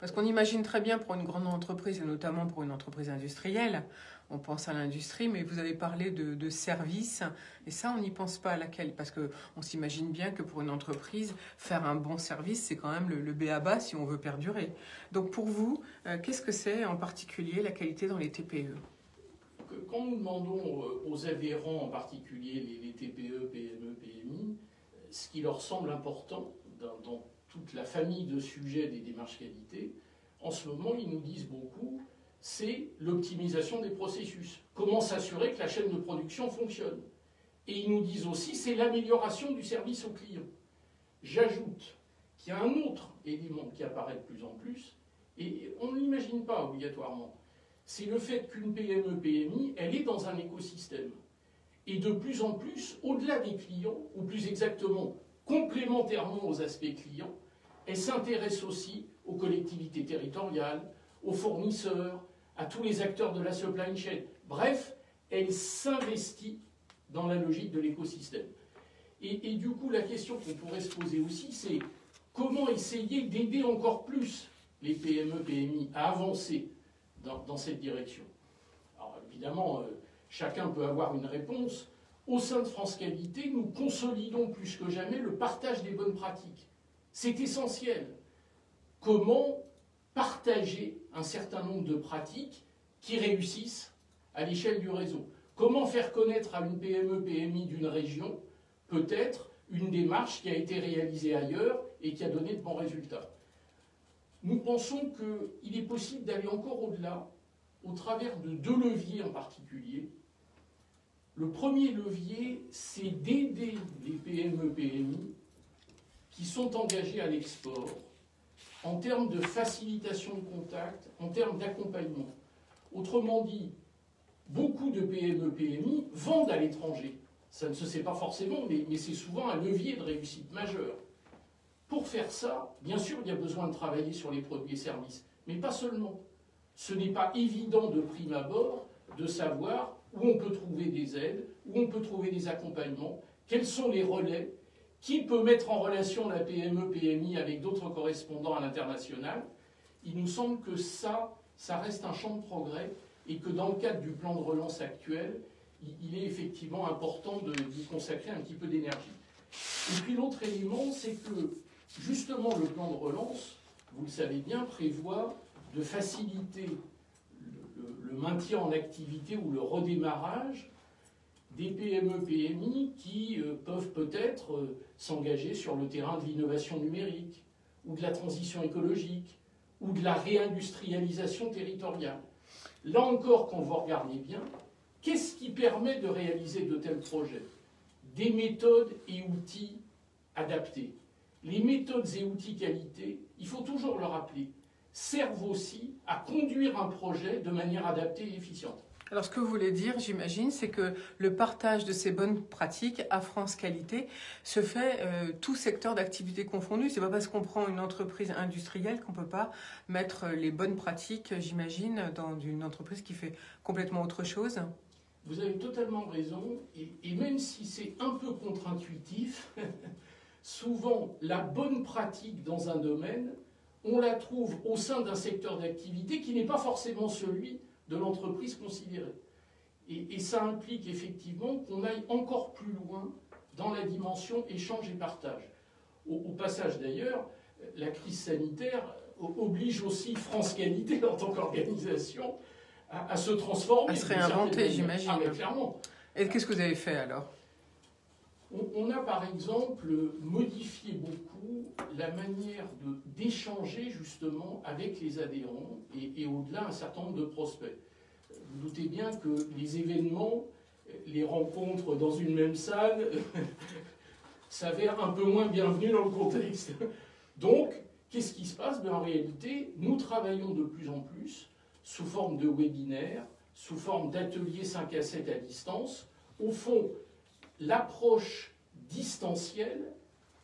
Parce qu'on imagine très bien pour une grande entreprise, et notamment pour une entreprise industrielle, on pense à l'industrie, mais vous avez parlé de services, et ça, on n'y pense pas à laquelle, parce qu'on s'imagine bien que pour une entreprise, faire un bon service, c'est quand même le b.a.-ba si on veut perdurer. Donc pour vous, qu'est-ce que c'est en particulier la qualité dans les TPE? Quand nous demandons aux adhérents, en particulier les TPE, PME, PMI, ce qui leur semble important dans toute la famille de sujets des démarches qualité, en ce moment, ils nous disent beaucoup, c'est l'optimisation des processus. Comment s'assurer que la chaîne de production fonctionne. Et ils nous disent aussi, c'est l'amélioration du service au client. J'ajoute qu'il y a un autre élément qui apparaît de plus en plus, et on ne l'imagine pas obligatoirement. C'est le fait qu'une PME-PMI, elle est dans un écosystème. Et de plus en plus, au-delà des clients, ou plus exactement, complémentairement aux aspects clients, elle s'intéresse aussi aux collectivités territoriales, aux fournisseurs, à tous les acteurs de la supply chain. Bref, elle s'investit dans la logique de l'écosystème. Et du coup, la question qu'on pourrait se poser aussi, c'est comment essayer d'aider encore plus les PME-PMI à avancer dans cette direction. Alors évidemment, chacun peut avoir une réponse. Au sein de France Qualité, nous consolidons plus que jamais le partage des bonnes pratiques. C'est essentiel. Comment partager un certain nombre de pratiques qui réussissent à l'échelle du réseau? Comment faire connaître à une PME-PMI d'une région peut-être une démarche qui a été réalisée ailleurs et qui a donné de bons résultats? Nous pensons qu'il est possible d'aller encore au-delà, au travers de deux leviers en particulier. Le premier levier, c'est d'aider les PME-PMI qui sont engagés à l'export en termes de facilitation de contact, en termes d'accompagnement. Autrement dit, beaucoup de PME-PMI vendent à l'étranger. Ça ne se sait pas forcément, mais c'est souvent un levier de réussite majeur. Pour faire ça, bien sûr, il y a besoin de travailler sur les produits et services, mais pas seulement. Ce n'est pas évident de prime abord de savoir où on peut trouver des aides, où on peut trouver des accompagnements, quels sont les relais, qui peut mettre en relation la PME-PMI avec d'autres correspondants à l'international. Il nous semble que ça reste un champ de progrès et que dans le cadre du plan de relance actuel, il est effectivement important d'y consacrer un petit peu d'énergie. Et puis l'autre élément, c'est que justement le plan de relance, vous le savez bien, prévoit de faciliter le maintien en activité ou le redémarrage des PME-PMI qui peuvent peut-être s'engager sur le terrain de l'innovation numérique ou de la transition écologique ou de la réindustrialisation territoriale. Là encore, quand vous regardez bien, qu'est-ce qui permet de réaliser de tels projets? Des méthodes et outils adaptés. Les méthodes et outils qualité, il faut toujours le rappeler, servent aussi à conduire un projet de manière adaptée et efficiente. Alors ce que vous voulez dire, j'imagine, c'est que le partage de ces bonnes pratiques à France Qualité se fait tout secteur d'activité confondu. C'est pas parce qu'on prend une entreprise industrielle qu'on peut pas mettre les bonnes pratiques, j'imagine, dans une entreprise qui fait complètement autre chose. Vous avez totalement raison, et même si c'est un peu contre-intuitif, souvent la bonne pratique dans un domaine, on la trouve au sein d'un secteur d'activité qui n'est pas forcément celui de l'entreprise considérée. Et ça implique effectivement qu'on aille encore plus loin dans la dimension échange et partage. Au passage d'ailleurs, la crise sanitaire oblige aussi France Qualité en tant qu'organisation à se transformer. À se réinventer, j'imagine. Ah, mais clairement. Et qu'est-ce que vous avez fait alors? On a par exemple modifié beaucoup la manière d'échanger justement avec les adhérents et au-delà un certain nombre de prospects. Vous doutez bien que les événements, les rencontres dans une même salle s'avèrent un peu moins bienvenus dans le contexte. Donc, qu'est-ce qui se passe? En réalité, nous travaillons de plus en plus sous forme de webinaires, sous forme d'ateliers 5 à 7 à distance. Au fond, l'approche distancielle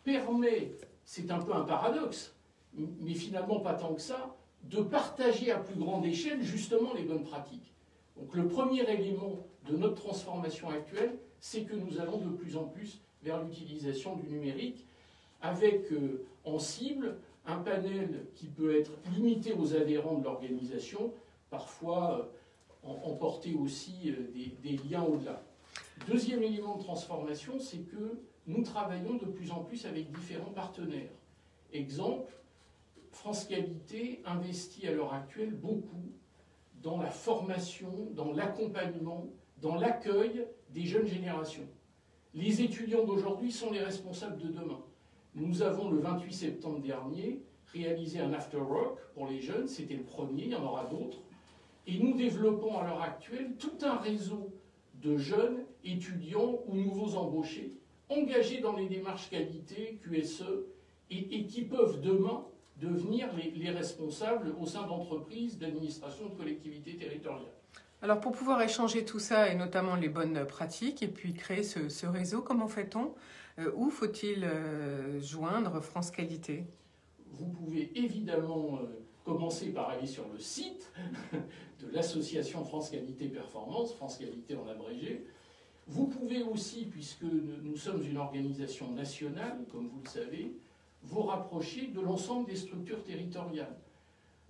permet, c'est un peu un paradoxe, mais finalement pas tant que ça, de partager à plus grande échelle justement les bonnes pratiques. Donc le premier élément de notre transformation actuelle, c'est que nous allons de plus en plus vers l'utilisation du numérique avec en cible un panel qui peut être limité aux adhérents de l'organisation, parfois emporter aussi des liens au-delà. Deuxième élément de transformation, c'est que nous travaillons de plus en plus avec différents partenaires. Exemple, France Qualité investit à l'heure actuelle beaucoup dans la formation, dans l'accompagnement, dans l'accueil des jeunes générations. Les étudiants d'aujourd'hui sont les responsables de demain. Nous avons, le 28 septembre dernier, réalisé un after-work pour les jeunes. C'était le premier, il y en aura d'autres. Et nous développons à l'heure actuelle tout un réseau de jeunes étudiants ou nouveaux embauchés engagés dans les démarches qualité, QSE, et qui peuvent demain devenir les responsables au sein d'entreprises, d'administrations, de collectivités territoriales. Alors pour pouvoir échanger tout ça et notamment les bonnes pratiques et puis créer ce réseau, comment fait-on? Où faut-il joindre France Qualité? Vous pouvez évidemment commencer par aller sur le site de l'association France Qualité Performance, France Qualité en abrégé. Vous pouvez aussi, puisque nous sommes une organisation nationale, comme vous le savez, vous rapprocher de l'ensemble des structures territoriales.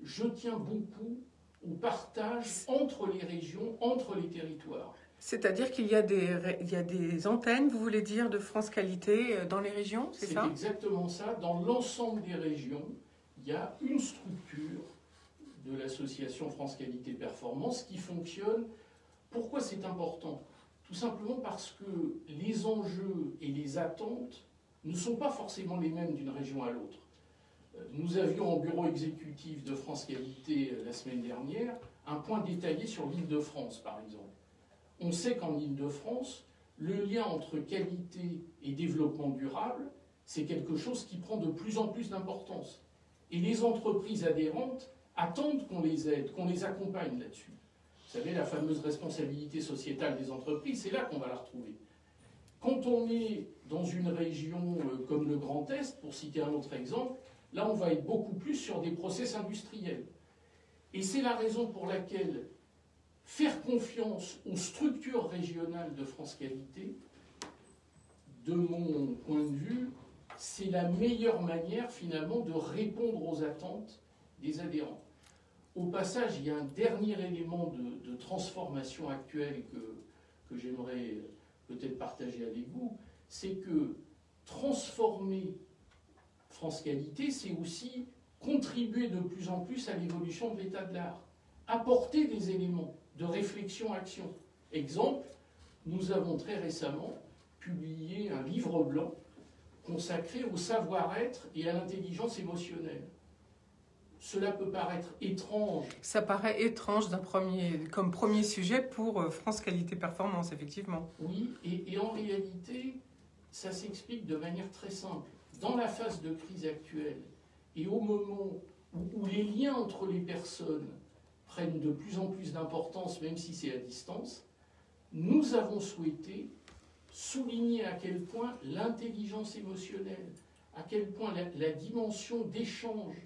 Je tiens beaucoup au partage entre les régions, entre les territoires. C'est-à-dire qu'il y a des antennes, vous voulez dire, de France Qualité dans les régions, c'est ça? C'est exactement ça. Dans l'ensemble des régions, il y a une structure de l'association France Qualité Performance qui fonctionne. Pourquoi c'est important? Tout simplement parce que les enjeux et les attentes ne sont pas forcément les mêmes d'une région à l'autre. Nous avions au bureau exécutif de France Qualité la semaine dernière un point détaillé sur l'Île-de-France, par exemple. On sait qu'en Île-de-France, le lien entre qualité et développement durable, c'est quelque chose qui prend de plus en plus d'importance. Et les entreprises adhérentes attendent qu'on les aide, qu'on les accompagne là-dessus. Vous savez, la fameuse responsabilité sociétale des entreprises, c'est là qu'on va la retrouver. Quand on est dans une région comme le Grand Est, pour citer un autre exemple, là on va être beaucoup plus sur des process industriels. Et c'est la raison pour laquelle faire confiance aux structures régionales de France Qualité, de mon point de vue, c'est la meilleure manière finalement de répondre aux attentes des adhérents. Au passage, il y a un dernier élément de transformation actuelle que j'aimerais peut-être partager avec vous, c'est que transformer France Qualité, c'est aussi contribuer de plus en plus à l'évolution de l'état de l'art, apporter des éléments de réflexion-action. Exemple, nous avons très récemment publié un livre blanc consacré au savoir-être et à l'intelligence émotionnelle. Cela peut paraître étrange. Ça paraît étrange comme premier sujet pour France Qualité Performance, effectivement. Oui, et en réalité, ça s'explique de manière très simple. Dans la phase de crise actuelle et au moment où les liens entre les personnes prennent de plus en plus d'importance, même si c'est à distance, nous avons souhaité souligner à quel point l'intelligence émotionnelle, à quel point la dimension d'échange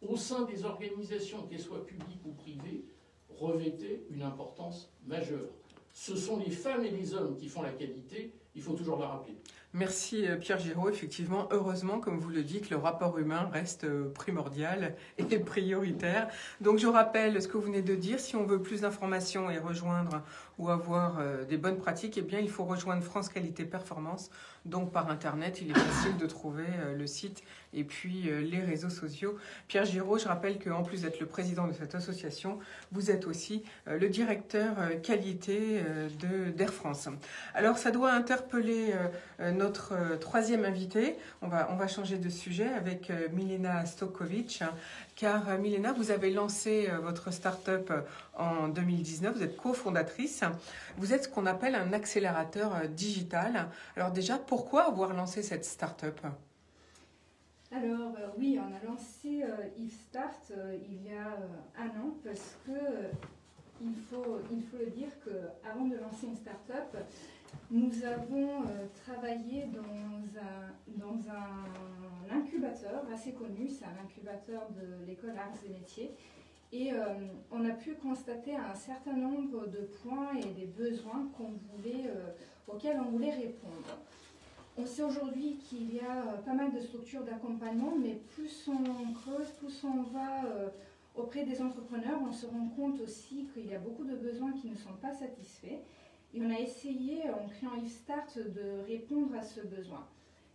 au sein des organisations, qu'elles soient publiques ou privées, revêtait une importance majeure. Ce sont les femmes et les hommes qui font la qualité, il faut toujours le rappeler. Merci Pierre Giraud. Effectivement, heureusement, comme vous le dites, le rapport humain reste primordial et prioritaire. Donc je rappelle ce que vous venez de dire. Si on veut plus d'informations et rejoindre ou avoir des bonnes pratiques, eh bien il faut rejoindre France Qualité Performance. Donc par Internet, il est facile de trouver le site et puis les réseaux sociaux. Pierre Giraud, je rappelle qu'en plus d'être le président de cette association, vous êtes aussi le directeur qualité d'Air France. Alors ça doit interpeller notre troisième invité. On va changer de sujet avec Milena Stokovic, car Milena, vous avez lancé votre start-up en 2019, vous êtes cofondatrice. Vous êtes ce qu'on appelle un accélérateur digital. Alors déjà, pourquoi avoir lancé cette start-up ? Alors oui, on a lancé IFStart il y a un an parce que il faut le dire qu'avant de lancer une start-up, nous avons travaillé dans un incubateur assez connu, c'est un incubateur de l'école Arts et Métiers, et on a pu constater un certain nombre de points et des besoins auxquels on voulait répondre. On sait aujourd'hui qu'il y a pas mal de structures d'accompagnement, mais plus on creuse, plus on va auprès des entrepreneurs, on se rend compte aussi qu'il y a beaucoup de besoins qui ne sont pas satisfaits. Et on a essayé, en créant IFStart, de répondre à ce besoin.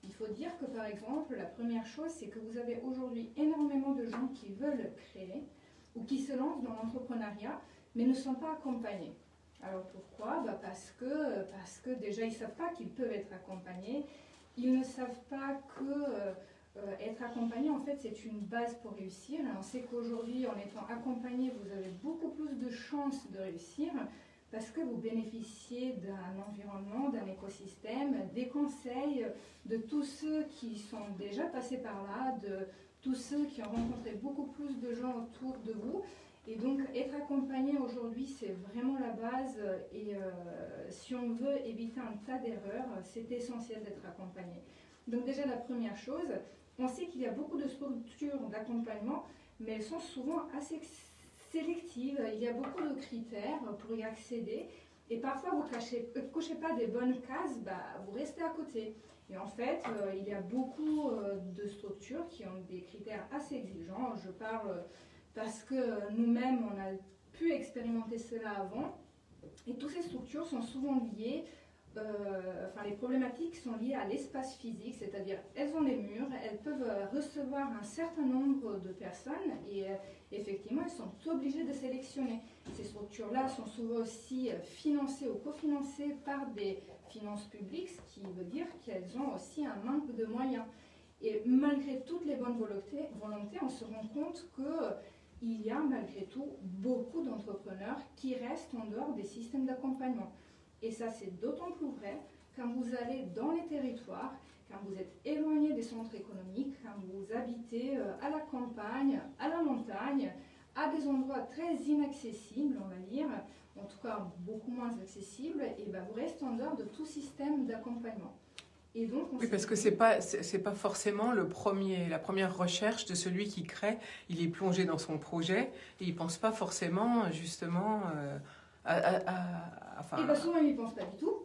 Il faut dire que, par exemple, la première chose, c'est que vous avez aujourd'hui énormément de gens qui veulent créer ou qui se lancent dans l'entrepreneuriat, mais ne sont pas accompagnés. Alors pourquoi? Parce que déjà, ils ne savent pas qu'ils peuvent être accompagnés. Ils ne savent pas que être accompagné, en fait, c'est une base pour réussir. Et on sait qu'aujourd'hui, en étant accompagné, vous avez beaucoup plus de chances de réussir parce que vous bénéficiez d'un environnement, d'un écosystème, des conseils de tous ceux qui sont déjà passés par là, de tous ceux qui ont rencontré beaucoup plus de gens autour de vous. Et donc, être accompagné aujourd'hui, c'est vraiment la base. Et si on veut éviter un tas d'erreurs, c'est essentiel d'être accompagné. Donc déjà, la première chose, on sait qu'il y a beaucoup de structures d'accompagnement, mais elles sont souvent assez sélectives. Il y a beaucoup de critères pour y accéder. Et parfois, vous ne cochez pas des bonnes cases, vous restez à côté. Et en fait, il y a beaucoup de structures qui ont des critères assez exigeants. Je parle parce que nous-mêmes, on a pu expérimenter cela avant. Et toutes ces structures sont souvent liées, les problématiques sont liées à l'espace physique, c'est-à-dire elles ont des murs, elles peuvent recevoir un certain nombre de personnes et effectivement, elles sont obligées de sélectionner. Ces structures-là sont souvent aussi financées ou cofinancées par des finances publiques, ce qui veut dire qu'elles ont aussi un manque de moyens. Et malgré toutes les bonnes volontés, on se rend compte qu'il y a malgré tout beaucoup d'entrepreneurs qui restent en dehors des systèmes d'accompagnement. Et ça, c'est d'autant plus vrai quand vous allez dans les territoires, quand vous êtes éloigné des centres économiques, quand vous habitez à la campagne, à la montagne, à des endroits très inaccessibles, on va dire, en tout cas beaucoup moins accessibles, et vous restez en dehors de tout système d'accompagnement. Et donc, oui, parce que c'est pas forcément la première recherche de celui qui crée. Il est plongé dans son projet et il pense pas forcément justement souvent il n'y pense pas du tout.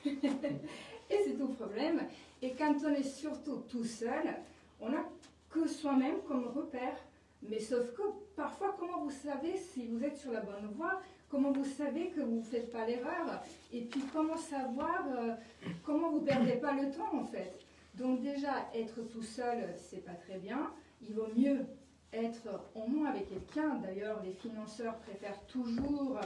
Et c'est tout le problème. Et quand on est surtout tout seul, on n'a que soi-même comme repère. Mais sauf que parfois, comment vous savez si vous êtes sur la bonne voie? Comment vous savez que vous ne faites pas l'erreur? Et puis comment savoir comment vous ne perdez pas le temps en fait? Donc déjà, être tout seul, c'est pas très bien. Il vaut mieux être au moins avec quelqu'un. D'ailleurs, les financeurs préfèrent toujours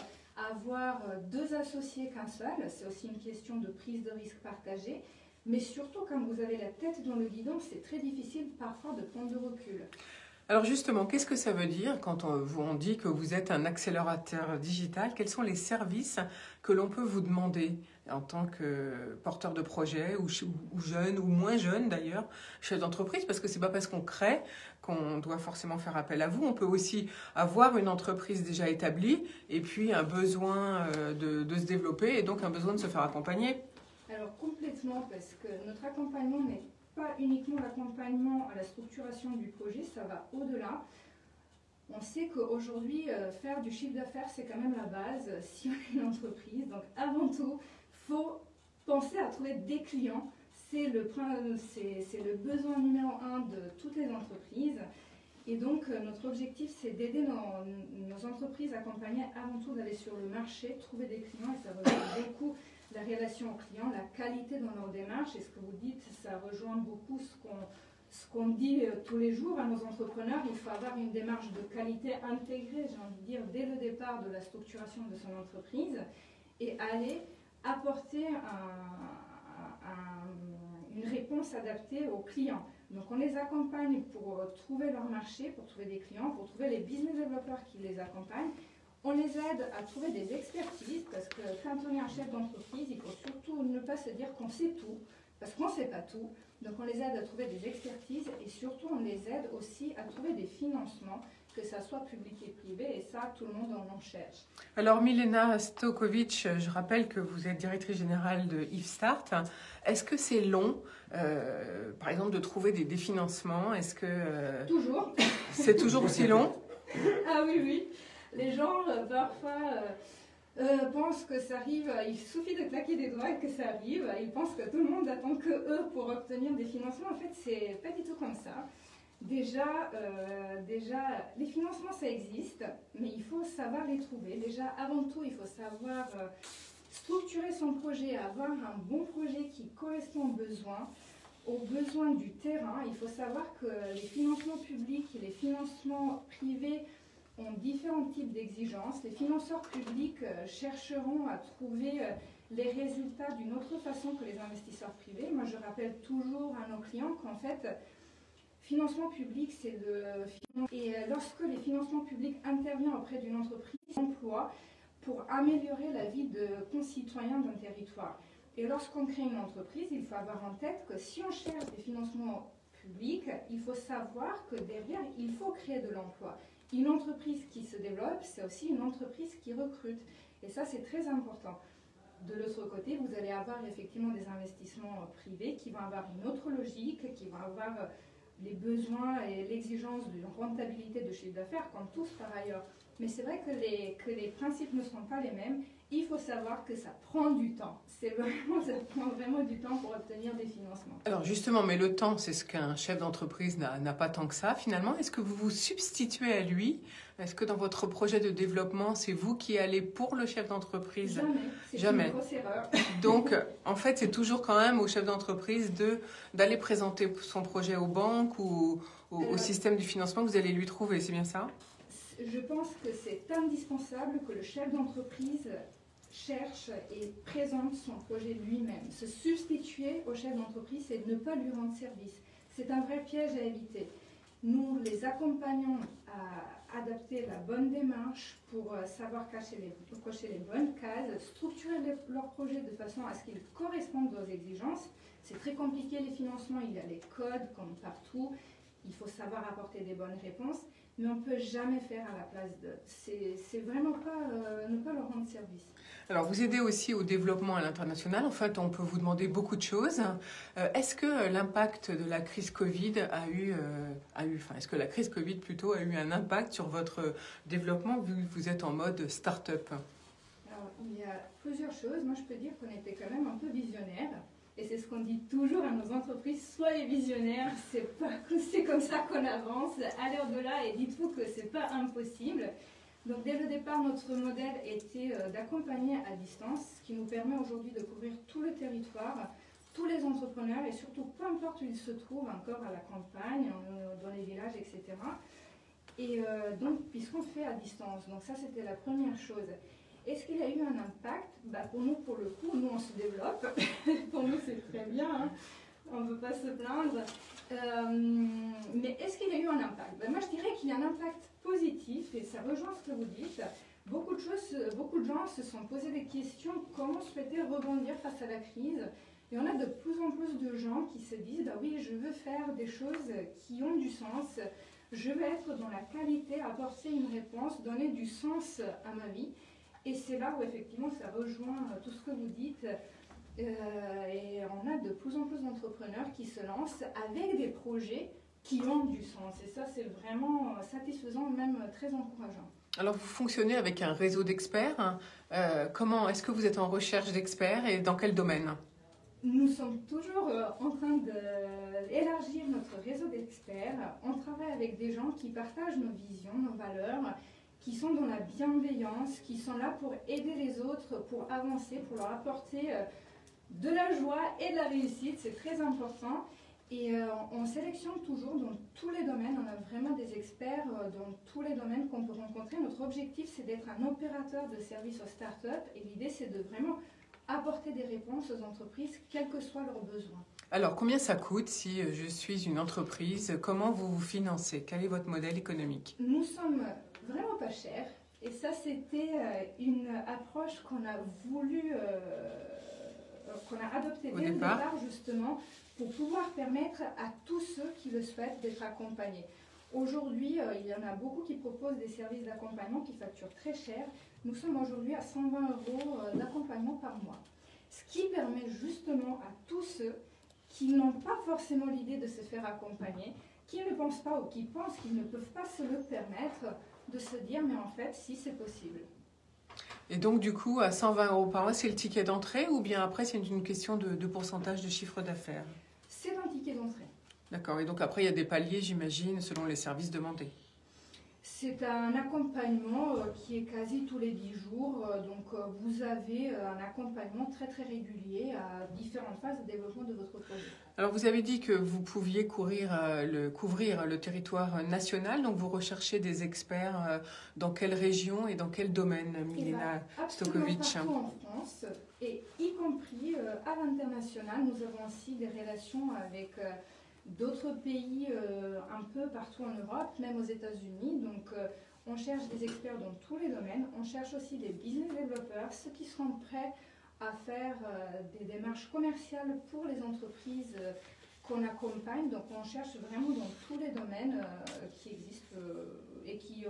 avoir deux associés qu'un seul. C'est aussi une question de prise de risque partagée. Mais surtout, quand vous avez la tête dans le guidon, c'est très difficile parfois de prendre du recul. Alors justement, qu'est-ce que ça veut dire quand on dit que vous êtes un accélérateur digital? Quels sont les services que l'on peut vous demander en tant que porteur de projet ou jeune ou moins jeune d'ailleurs, chef d'entreprise? Parce que c'est pas parce qu'on crée qu'on doit forcément faire appel à vous. On peut aussi avoir une entreprise déjà établie et puis un besoin de se développer et donc un besoin de se faire accompagner. Alors complètement, parce que notre accompagnement n'est pas uniquement l'accompagnement à la structuration du projet, ça va au-delà. On sait qu'aujourd'hui, faire du chiffre d'affaires, c'est quand même la base si on est une entreprise. Donc avant tout, il faut penser à trouver des clients. C'est le besoin numéro 1 de toutes les entreprises. Et donc, notre objectif, c'est d'aider nos entreprises accompagnées avant tout d'aller sur le marché, trouver des clients, et ça rejoint beaucoup la relation aux clients, la qualité dans leur démarche. Et ce que vous dites, ça rejoint beaucoup ce qu'on dit tous les jours à nos entrepreneurs. Il faut avoir une démarche de qualité intégrée, j'ai envie de dire, dès le départ de la structuration de son entreprise et aller apporter une réponse adaptée aux clients. Donc on les accompagne pour trouver leur marché, pour trouver des clients, pour trouver les business développeurs qui les accompagnent. On les aide à trouver des expertises, parce que quand on est un chef d'entreprise, il faut surtout ne pas se dire qu'on sait tout, parce qu'on ne sait pas tout. Donc on les aide à trouver des expertises et surtout on les aide aussi à trouver des financements, que ça soit public et privé, et ça, tout le monde en cherche. Alors Milena Stokovic, je rappelle que vous êtes directrice générale de IFStart. Est-ce que c'est long, par exemple, de trouver des financements? Est-ce que toujours. C'est toujours aussi long? Ah oui, oui. Les gens, parfois, pensent que ça arrive, il suffit de claquer des doigts et que ça arrive. Ils pensent que tout le monde attend que eux pour obtenir des financements. En fait, c'est pas du tout comme ça. Déjà, les financements, ça existe, mais il faut savoir les trouver. Déjà, avant tout, il faut savoir structurer son projet, avoir un bon projet qui correspond aux besoins du terrain. Il faut savoir que les financements publics et les financements privés ont différents types d'exigences. Les financeurs publics chercheront à trouver les résultats d'une autre façon que les investisseurs privés. Moi, je rappelle toujours à nos clients qu'en fait, financement public, c'est et lorsque les financements publics interviennent auprès d'une entreprise, emploi pour améliorer la vie de concitoyens d'un territoire. Et lorsqu'on crée une entreprise, il faut avoir en tête que si on cherche des financements publics, il faut savoir que derrière, il faut créer de l'emploi. Une entreprise qui se développe, c'est aussi une entreprise qui recrute. Et ça, c'est très important. De l'autre côté, vous allez avoir effectivement des investissements privés qui vont avoir une autre logique, qui vont avoir les besoins et l'exigence d'une rentabilité de chiffre d'affaires, comme tous par ailleurs. Mais c'est vrai que les principes ne sont pas les mêmes. Il faut savoir que ça prend du temps. Ça prend vraiment du temps pour obtenir des financements. Alors justement, mais le temps, c'est ce qu'un chef d'entreprise n'a pas tant que ça finalement. Est-ce que vous vous substituez à lui? Est-ce que dans votre projet de développement, c'est vous qui allez pour le chef d'entreprise? Jamais. C'est une grosse erreur. Donc, en fait, c'est toujours quand même au chef d'entreprise d'aller présenter son projet aux banques ou au système du financement que vous allez lui trouver, c'est bien ça? Je pense que c'est indispensable que le chef d'entreprise cherche et présente son projet lui-même. Se substituer au chef d'entreprise, c'est ne pas lui rendre service. C'est un vrai piège à éviter. Nous les accompagnons à adapter la bonne démarche pour savoir cocher les bonnes cases, structurer leur projet de façon à ce qu'ils correspondent aux exigences. C'est très compliqué les financements, il y a les codes comme partout, il faut savoir apporter des bonnes réponses, mais on ne peut jamais faire à la place d'eux. C'est vraiment pas ne pas leur rendre service. Alors, vous aidez aussi au développement à l'international. En fait, on peut vous demander beaucoup de choses. Est-ce que l'impact de la crise Covid est-ce que la crise Covid plutôt a eu un impact sur votre développement vu que vous êtes en mode start-up? Alors, il y a plusieurs choses. Moi, je peux dire qu'on était quand même un peu visionnaire. Et c'est ce qu'on dit toujours à nos entreprises, soyez visionnaires, c'est comme ça qu'on avance, allez au-delà et dites-vous que ce n'est pas impossible. Donc dès le départ, notre modèle était d'accompagner à distance, ce qui nous permet aujourd'hui de couvrir tout le territoire, tous les entrepreneurs et surtout peu importe où ils se trouvent, encore à la campagne, dans les villages, etc. Et donc, puisqu'on fait à distance, donc ça c'était la première chose. Est-ce qu'il y a eu un impact? Pour nous, pour le coup, nous on se développe. Pour nous, c'est très bien. Hein. On ne peut pas se plaindre. Mais est-ce qu'il y a eu un impact? Moi, je dirais qu'il y a un impact positif, et ça rejoint ce que vous dites. Beaucoup de gens se sont posé des questions, comment souhaiter rebondir face à la crise. Et on a de plus en plus de gens qui se disent, oui, je veux faire des choses qui ont du sens. Je veux être dans la qualité, apporter une réponse, donner du sens à ma vie. Et c'est là où effectivement ça rejoint tout ce que vous dites. Et on a de plus en plus d'entrepreneurs qui se lancent avec des projets qui ont du sens. Et ça, c'est vraiment satisfaisant, même très encourageant. Alors, vous fonctionnez avec un réseau d'experts. Comment est-ce que vous êtes en recherche d'experts et dans quel domaine? Nous sommes toujours en train d'élargir notre réseau d'experts. On travaille avec des gens qui partagent nos visions, nos valeurs, qui sont dans la bienveillance, qui sont là pour aider les autres, pour avancer, pour leur apporter de la joie et de la réussite. C'est très important. Et on sélectionne toujours dans tous les domaines. On a vraiment des experts dans tous les domaines qu'on peut rencontrer. Notre objectif, c'est d'être un opérateur de services aux startups. Et l'idée, c'est de vraiment apporter des réponses aux entreprises, quels que soient leurs besoins. Alors, combien ça coûte si je suis une entreprise? Comment vous vous financez? Quel est votre modèle économique? Nous sommes vraiment pas chers. Et ça, c'était une approche qu'on a voulu, qu'on a adoptée dès le départ, justement, pour pouvoir permettre à tous ceux qui le souhaitent d'être accompagnés. Aujourd'hui, il y en a beaucoup qui proposent des services d'accompagnement qui facturent très cher. Nous sommes aujourd'hui à 120 € d'accompagnement par mois. Ce qui permet justement à tous ceux qui n'ont pas forcément l'idée de se faire accompagner, qui ne pensent pas ou qui pensent qu'ils ne peuvent pas se le permettre, de se dire mais en fait si c'est possible. Et donc, du coup, à 120 € par mois, c'est le ticket d'entrée ou bien après, c'est une question de pourcentage de chiffre d'affaires? C'est un ticket d'entrée. D'accord. Et donc, après, il y a des paliers, j'imagine, selon les services demandés. C'est un accompagnement qui est quasi tous les 10 jours. Donc, vous avez un accompagnement très très régulier à différentes phases de développement de votre projet. Alors, vous avez dit que vous pouviez couvrir le territoire national. Donc, vous recherchez des experts dans quelle région et dans quel domaine, Milena Stokovic? Partout en France, et y compris à l'international. Nous avons aussi des relations avec d'autres pays un peu partout en Europe, même aux États-Unis. Donc, on cherche des experts dans tous les domaines. On cherche aussi des business developers, ceux qui seront prêts à faire des démarches commerciales pour les entreprises qu'on accompagne. Donc, on cherche vraiment dans tous les domaines qui existent et qui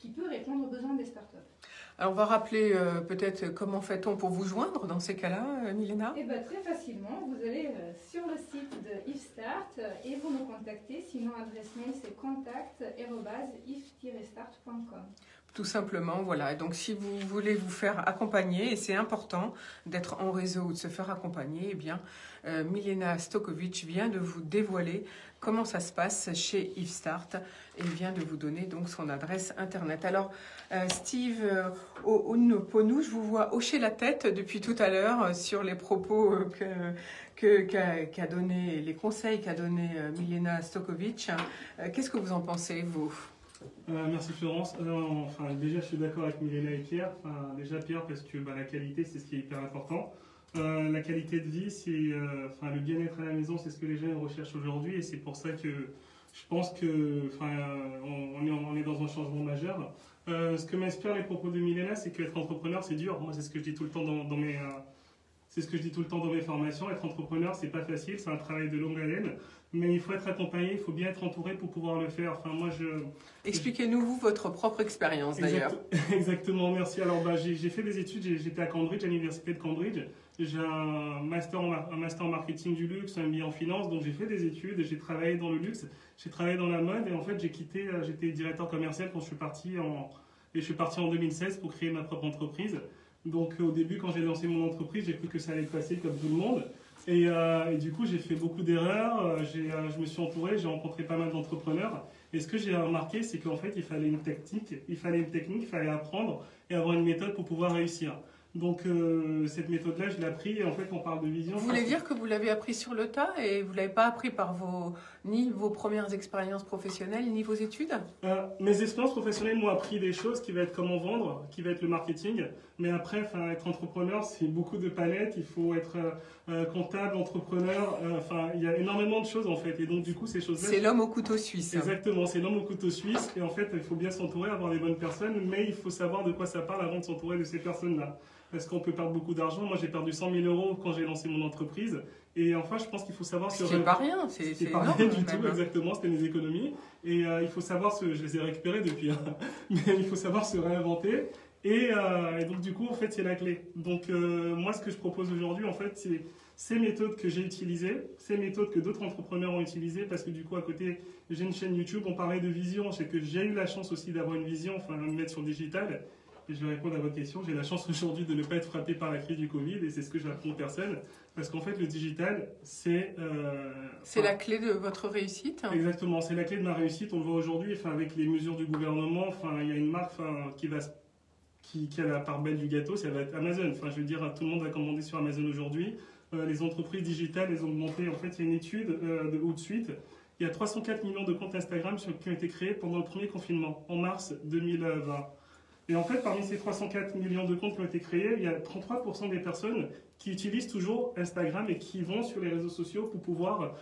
peut répondre aux besoins des startups. Alors, on va rappeler peut-être comment fait-on pour vous joindre dans ces cas-là, Milena? Eh bien, très facilement, vous allez sur le site de IfStart et vous nous contactez. Sinon, l'adresse mail, c'est contact@if-start.com. Tout simplement, voilà. Et donc, si vous voulez vous faire accompagner, et c'est important d'être en réseau ou de se faire accompagner, eh bien, Milena Stokovic vient de vous dévoiler comment ça se passe chez IfStart et vient de vous donner donc son adresse internet. Alors, Steve Onoponou, je vous vois hocher la tête depuis tout à l'heure sur les propos qu'a donné, les conseils qu'a donné Milena Stokovic. Qu'est-ce que vous en pensez, vous? Merci Florence. Déjà, je suis d'accord avec Milena et Pierre. Déjà Pierre, parce que la qualité, c'est ce qui est hyper important. La qualité de vie, c'est le bien-être à la maison, c'est ce que les gens recherchent aujourd'hui, et c'est pour ça que je pense que on est dans un changement majeur. Ce que m'inspire les propos de Milena, c'est qu'être entrepreneur, c'est dur. Moi, c'est ce que je dis tout le temps dans mes formations. Être entrepreneur, c'est pas facile, c'est un travail de longue haleine, mais il faut être accompagné, il faut bien être entouré pour pouvoir le faire. Expliquez-nous, vous, votre propre expérience, d'ailleurs. Exactement, merci. Alors, j'ai fait des études, j'étais à Cambridge, à l'université de Cambridge. J'ai un master en marketing du luxe, un MBA en finance, donc j'ai fait des études, j'ai travaillé dans le luxe, j'ai travaillé dans la mode, et en fait, j'étais directeur commercial quand je suis parti en 2016 pour créer ma propre entreprise. Donc au début, quand j'ai lancé mon entreprise, j'ai cru que ça allait passer comme tout le monde. Et du coup, j'ai fait beaucoup d'erreurs, je me suis entouré, j'ai rencontré pas mal d'entrepreneurs. Et ce que j'ai remarqué, c'est qu'en fait, il fallait une technique, il fallait apprendre et avoir une méthode pour pouvoir réussir. Donc cette méthode-là, je l'ai appris, et en fait, on parle de vision. Vous voulez dire que vous l'avez appris sur le tas et vous ne l'avez pas appris par ni vos premières expériences professionnelles, ni vos études? Mes expériences professionnelles m'ont appris des choses qui va être comment vendre, qui va être le marketing. Mais après, être entrepreneur, c'est beaucoup de palettes. Il faut être comptable, entrepreneur. Il y a énormément de choses en fait. Et donc du coup, ces choses-là. C'est l'homme au couteau suisse. Exactement, c'est l'homme au couteau suisse. Et en fait, il faut bien s'entourer, avoir les bonnes personnes, mais il faut savoir de quoi ça parle avant de s'entourer de ces personnes-là. Parce qu'on peut perdre beaucoup d'argent. Moi, j'ai perdu 100 000 € quand j'ai lancé mon entreprise. Et enfin, je pense qu'il faut savoir se C'est pas rien, c'est pas énorme. rien du tout, exactement. C'était mes économies. Et il faut savoir je les ai récupérées depuis. Mais il faut savoir se réinventer. Et donc, du coup, en fait, c'est la clé. Donc, moi, ce que je propose aujourd'hui, en fait, c'est ces méthodes que j'ai utilisées, ces méthodes que d'autres entrepreneurs ont utilisées, parce que du coup, à côté, j'ai une chaîne YouTube, on parlait de vision, c'est que j'ai eu la chance aussi d'avoir une vision, de me mettre sur le digital. Et je vais répondre à votre question. J'ai la chance aujourd'hui de ne pas être frappé par la crise du Covid, et c'est ce que j'apprends aux personnes. Parce qu'en fait, le digital, c'est la clé de votre réussite. Exactement, c'est la clé de ma réussite. On le voit aujourd'hui, avec les mesures du gouvernement, il y a une marque qui a la part belle du gâteau, ça va être Amazon. Je veux dire, tout le monde va commander sur Amazon aujourd'hui. Les entreprises digitales, elles ont augmenté. En fait, il y a une étude de Hootsuite. Il y a 304 millions de comptes Instagram qui ont été créés pendant le premier confinement, en mars 2020. Et en fait, parmi ces 304 millions de comptes qui ont été créés, il y a 33% des personnes qui utilisent toujours Instagram et qui vont sur les réseaux sociaux pour pouvoir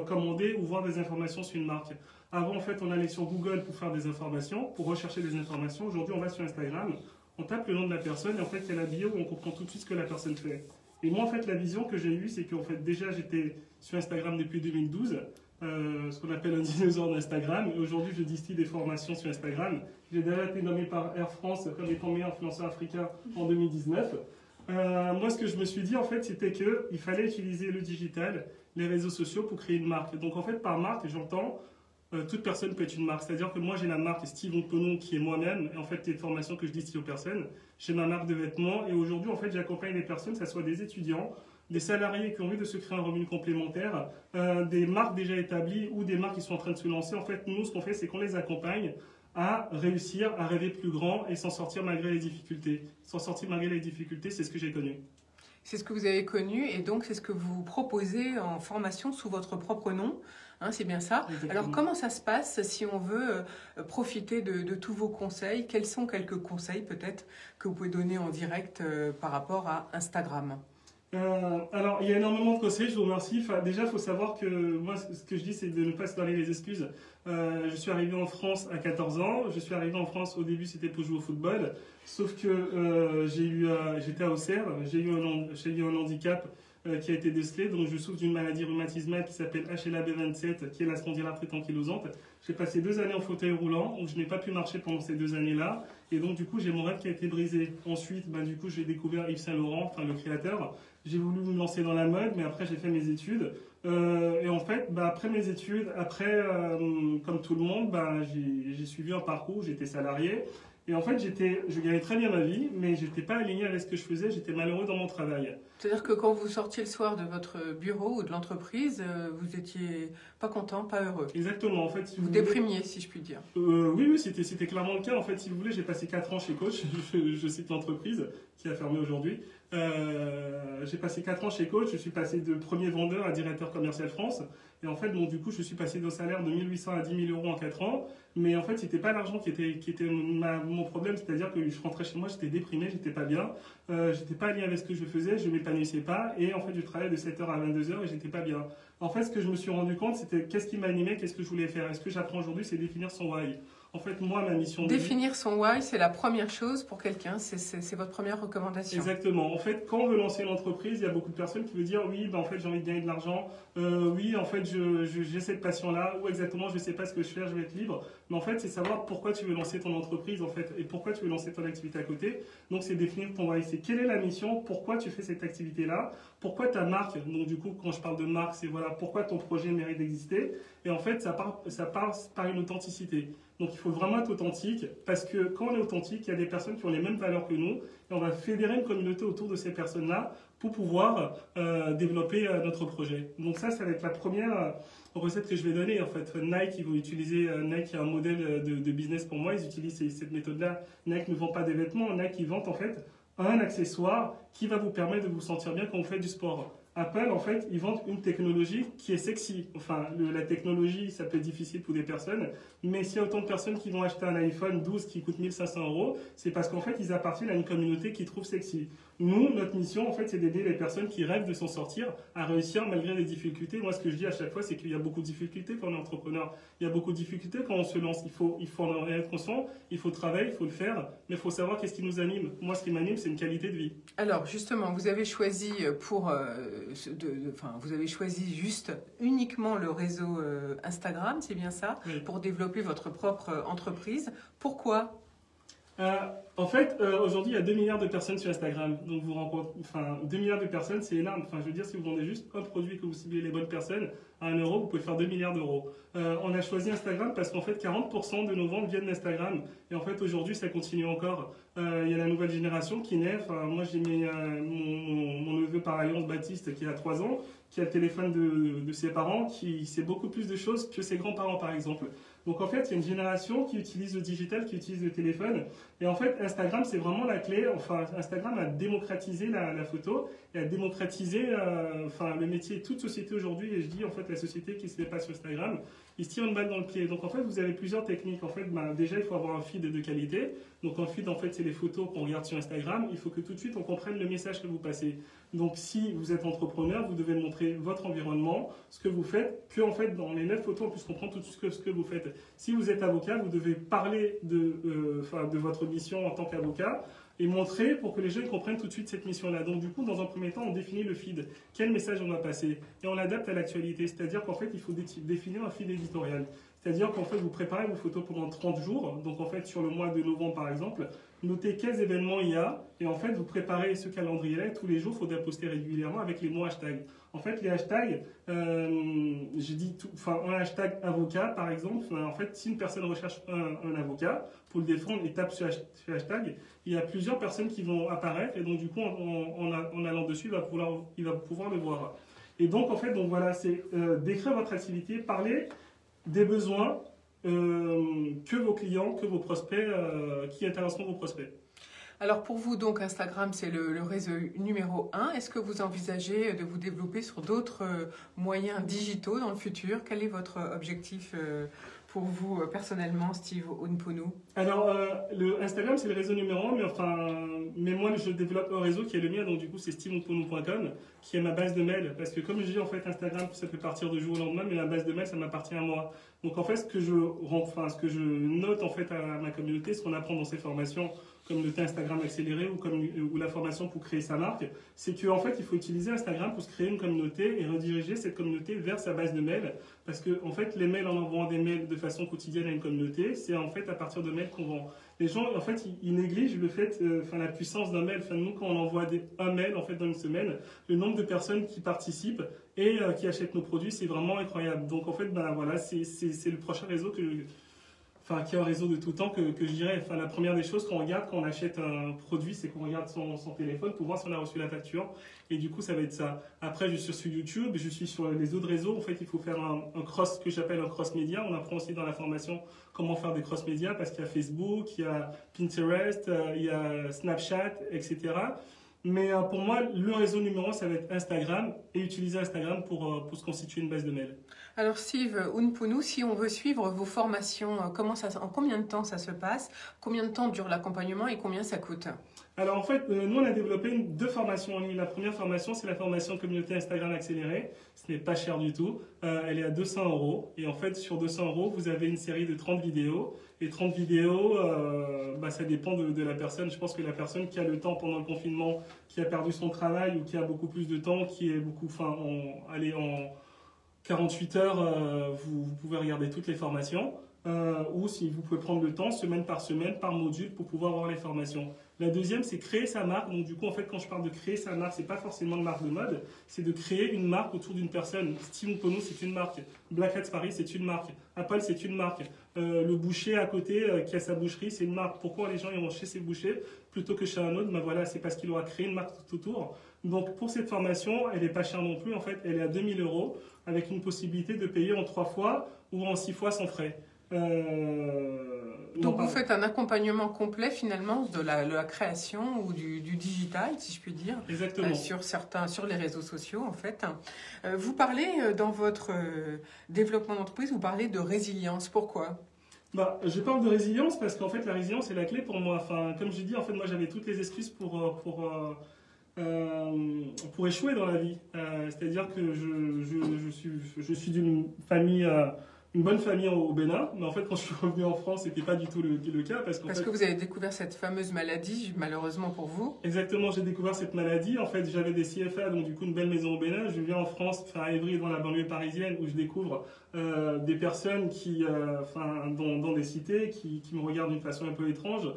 commander ou voir des informations sur une marque. Avant, en fait, on allait sur Google pour faire des informations, pour rechercher des informations. Aujourd'hui, on va sur Instagram, on tape le nom de la personne et en fait, il y a la bio où on comprend tout de suite ce que la personne fait. Et moi, en fait, la vision que j'ai eue, c'est qu'en fait, déjà, j'étais sur Instagram depuis 2012. Ce qu'on appelle un dinosaure d'Instagram. Et aujourd'hui, je distille des formations sur Instagram. J'ai déjà été nommé par Air France comme étant meilleur influenceur africain en 2019. Moi, ce que je me suis dit, en fait, c'était qu'il fallait utiliser le digital, les réseaux sociaux pour créer une marque. Donc, en fait, par marque, j'entends toute personne peut être une marque. C'est-à-dire que moi, j'ai la marque Steve Ontonon qui est moi-même, et en fait, les formations que je distille aux personnes. J'ai ma marque de vêtements, et aujourd'hui, en fait, j'accompagne des personnes, que ce soit des étudiants, des salariés qui ont envie de se créer un revenu complémentaire, des marques déjà établies ou des marques qui sont en train de se lancer. En fait, nous, ce qu'on fait, c'est qu'on les accompagne à réussir, à rêver plus grand et s'en sortir malgré les difficultés. S'en sortir malgré les difficultés, c'est ce que j'ai connu. C'est ce que vous avez connu et donc c'est ce que vous proposez en formation sous votre propre nom. Hein, c'est bien ça. Exactement. Alors comment ça se passe si on veut profiter de tous vos conseils? Quels sont quelques conseils peut-être que vous pouvez donner en direct par rapport à Instagram? Alors, il y a énormément de conseils, je vous remercie. Enfin, déjà, il faut savoir que moi, ce que je dis, c'est de ne pas se donner les excuses. Je suis arrivé en France à 14 ans. Je suis arrivé en France, au début, c'était pour jouer au football. Sauf que j'étais à Auxerre, j'ai eu un handicap qui a été décelé. Donc, je souffre d'une maladie rhumatismale qui s'appelle HLA-B27, qui est la spondylarthrite ankylosante. J'ai passé 2 années en fauteuil roulant, où je n'ai pas pu marcher pendant ces 2 années-là. Et donc, du coup, j'ai mon rêve qui a été brisé. Ensuite, du coup, j'ai découvert Yves Saint Laurent, enfin le créateur. J'ai voulu me lancer dans la mode, mais après, j'ai fait mes études. Et en fait, après mes études, comme tout le monde, j'ai suivi un parcours, j'étais salarié. Et en fait, je gagnais très bien ma vie, mais je n'étais pas aligné avec ce que je faisais, j'étais malheureux dans mon travail. C'est-à-dire que quand vous sortiez le soir de votre bureau ou de l'entreprise, vous n'étiez pas content, pas heureux. Exactement. En fait, si vous déprimiez, si je puis dire. Oui, c'était clairement le cas. En fait, si vous voulez, j'ai passé 4 ans chez Coach. Je cite l'entreprise qui a fermé aujourd'hui. J'ai passé 4 ans chez Coach. Je suis passé de premier vendeur à directeur commercial France. Et en fait, du coup, je suis passé d'un salaire de 1 800 à 10 000 euros en 4 ans. Mais en fait, c'était pas l'argent qui était mon problème. C'est-à-dire que je rentrais chez moi, j'étais déprimé, j'étais pas bien. J'étais pas aligné avec ce que je faisais, je m'épanouissais pas. Et en fait, je travaillais de 7h à 22h et j'étais pas bien. En fait, ce que je me suis rendu compte, c'était qu'est-ce qui m'animait, qu'est-ce que je voulais faire. Et ce que j'apprends aujourd'hui, c'est définir son why. En fait, moi, ma mission... Définir son why, c'est la première chose pour quelqu'un, c'est votre première recommandation. Exactement. En fait, quand on veut lancer une entreprise, il y a beaucoup de personnes qui veulent dire oui, en fait, j'ai envie de gagner de l'argent, oui, en fait, j'ai cette passion-là, ou exactement, je ne sais pas ce que je fais, je vais être libre. Mais en fait, c'est savoir pourquoi tu veux lancer ton entreprise, en fait, et pourquoi tu veux lancer ton activité à côté. Donc, c'est définir ton why. C'est quelle est la mission, pourquoi tu fais cette activité-là, pourquoi ta marque, donc du coup, quand je parle de marque, c'est voilà, pourquoi ton projet mérite d'exister. Et en fait, ça passe par une authenticité. Donc il faut vraiment être authentique parce que quand on est authentique, il y a des personnes qui ont les mêmes valeurs que nous et on va fédérer une communauté autour de ces personnes-là pour pouvoir développer notre projet. Donc ça va être la première recette que je vais donner. En fait, Nike, ils vont utiliser, Nike est un modèle de business pour moi, ils utilisent cette méthode-là. Nike ne vend pas des vêtements, Nike ils vendent en fait un accessoire qui va vous permettre de vous sentir bien quand vous faites du sport. Apple, en fait, ils vendent une technologie qui est sexy. Enfin, la technologie, ça peut être difficile pour des personnes, mais s'il y a autant de personnes qui vont acheter un iPhone 12 qui coûte 1 500 €, c'est parce qu'en fait, ils appartiennent à une communauté qui trouve sexy. Nous, notre mission, en fait, c'est d'aider les personnes qui rêvent de s'en sortir à réussir malgré les difficultés. Moi, ce que je dis à chaque fois, c'est qu'il y a beaucoup de difficultés quand on est entrepreneur. Il y a beaucoup de difficultés quand on se lance. Il faut en être conscient, il faut travailler, il faut le faire, mais il faut savoir qu'est-ce qui nous anime. Moi, ce qui m'anime, c'est une qualité de vie. Alors, justement, vous avez choisi vous avez choisi juste uniquement le réseau Instagram, c'est bien ça, oui, pour développer votre propre entreprise. Pourquoi ? En fait, aujourd'hui, il y a 2 milliards de personnes sur Instagram. Donc, vous rencontrez, 2 milliards de personnes, c'est énorme. Je veux dire, si vous vendez juste un produit que vous ciblez les bonnes personnes à 1 €, vous pouvez faire 2 milliards d'euros. On a choisi Instagram parce qu'en fait, 40% de nos ventes viennent d'Instagram. Et en fait, aujourd'hui, ça continue encore. Il y a la nouvelle génération qui naît. Moi, j'ai mis mon neveu par alliance, Baptiste, qui a 3 ans, qui a le téléphone de ses parents, qui sait beaucoup plus de choses que ses grands-parents, par exemple. Donc en fait, il y a une génération qui utilise le digital, qui utilise le téléphone. Et en fait, Instagram, c'est vraiment la clé. Enfin, Instagram a démocratisé la photo et a démocratisé le métier. Toute société aujourd'hui, et je dis en fait la société qui ne se met pas sur Instagram, il se tire une balle dans le pied. Donc en fait, vous avez plusieurs techniques. En fait, déjà, il faut avoir un feed de qualité. Donc un feed, en fait, c'est les photos qu'on regarde sur Instagram. Il faut que tout de suite, on comprenne le message que vous passez. Donc si vous êtes entrepreneur, vous devez montrer votre environnement, ce que vous faites, que en fait, dans les 9 photos, on puisse comprendre tout ce que vous faites. Si vous êtes avocat, vous devez parler de votre mission en tant qu'avocat et montrer pour que les jeunes comprennent tout de suite cette mission-là. Donc du coup, dans un premier temps, on définit le feed. Quel message on va passer? Et on l'adapte à l'actualité. C'est-à-dire qu'en fait, il faut définir un feed éditorial. C'est-à-dire qu'en fait, vous préparez vos photos pendant 30 jours. Donc en fait, sur le mois de novembre, par exemple, notez quels événements il y a. Et en fait, vous préparez ce calendrier-là. Tous les jours, il faudra poster régulièrement avec les mots hashtags. En fait, les hashtags, j'ai dit un hashtag avocat, par exemple. En fait, si une personne recherche un avocat pour le défendre et tape ce hashtag, il y a plusieurs personnes qui vont apparaître. Et donc, du coup, en allant dessus, il va pouvoir le voir. Et donc, en fait, voilà, c'est décrire votre activité, parler des besoins que vos clients, que vos prospects, qui intéresseront vos prospects. Alors pour vous, donc Instagram, c'est le réseau numéro 1. Est-ce que vous envisagez de vous développer sur d'autres moyens digitaux dans le futur? Quel est votre objectif pour vous personnellement, Steve Ounpounou? Alors, le Instagram, c'est le réseau numéro 1, mais moi, je développe un réseau qui est le mien, donc du coup, c'est steveounpounou.com, qui est ma base de mail. Parce que comme je dis, en fait, Instagram, ça peut partir du jour au lendemain, mais la base de mail, ça m'appartient à moi. Donc, en fait, ce que je note en fait à ma communauté, ce qu'on apprend dans ces formations, communauté Instagram accélérée ou la formation pour créer sa marque, c'est qu'en fait, il faut utiliser Instagram pour se créer une communauté et rediriger cette communauté vers sa base de mail. Parce que, en fait, les mails, en envoyant des mails de façon quotidienne à une communauté, c'est en fait à partir de mails qu'on vend. Les gens, en fait, ils négligent le fait, la puissance d'un mail. Enfin, nous, quand on envoie un mail, en fait, dans une semaine, le nombre de personnes qui participent et qui achètent nos produits, c'est vraiment incroyable. Donc, en fait, voilà, c'est le prochain réseau qui est un réseau de tout temps que je dirais. Enfin, la première des choses qu'on regarde quand on achète un produit, c'est qu'on regarde son téléphone pour voir si on a reçu la facture. Et du coup, ça va être ça. Après, je suis sur YouTube, je suis sur les autres réseaux. En fait, il faut faire un cross, que j'appelle un cross-média. On apprend aussi dans la formation comment faire des cross-médias parce qu'il y a Facebook, il y a Pinterest, il y a Snapchat, etc. Mais pour moi, le réseau numéro 1, ça va être Instagram et utiliser Instagram pour se constituer une base de mail. Alors Steve Ounpounou, si on veut suivre vos formations, en combien de temps ça se passe? Combien de temps dure l'accompagnement et combien ça coûte? Alors en fait, nous on a développé deux formations en ligne. La première formation, c'est la formation communauté Instagram accélérée. Ce n'est pas cher du tout. Elle est à 200 €. Et en fait, sur 200 €, vous avez une série de 30 vidéos. Et 30 vidéos, ça dépend de la personne. Je pense que la personne qui a le temps pendant le confinement, qui a perdu son travail ou qui a beaucoup plus de temps, qui est en 48 heures, vous pouvez regarder toutes les formations. Ou si vous pouvez prendre le temps, semaine, par module, pour pouvoir voir les formations. La deuxième, c'est créer sa marque. Donc du coup, en fait, quand je parle de créer sa marque, c'est pas forcément une marque de mode, c'est de créer une marque autour d'une personne. Steve Ounpounou, c'est une marque. Black Hats Paris, c'est une marque. Apple, c'est une marque. Le boucher à côté qui a sa boucherie, c'est une marque. Pourquoi les gens iront chez ces bouchers plutôt que chez un autre? Voilà, c'est parce qu'il aura créé une marque tout autour. Donc pour cette formation, elle n'est pas chère non plus. En fait, elle est à 2000 € avec une possibilité de payer en 3 fois ou en 6 fois sans frais. Donc vous faites un accompagnement complet finalement de la création ou du digital, si je puis dire. Exactement. Sur les réseaux sociaux en fait. Vous parlez dans votre développement d'entreprise, vous parlez de résilience. Pourquoi? Je parle de résilience parce qu'en fait la résilience est la clé pour moi. Enfin, comme je dis, en fait moi j'avais toutes les excuses pour échouer dans la vie. C'est-à-dire que je suis d'une famille, une bonne famille au Bénin, mais en fait quand je suis revenu en France, c'était pas du tout le cas parce que vous avez découvert cette fameuse maladie, malheureusement pour vous. Exactement, j'ai découvert cette maladie. En fait, j'avais des CFA, donc du coup une belle maison au Bénin. Je viens en France, à Évry, dans la banlieue parisienne, où je découvre des personnes dans des cités, qui me regardent d'une façon un peu étrange,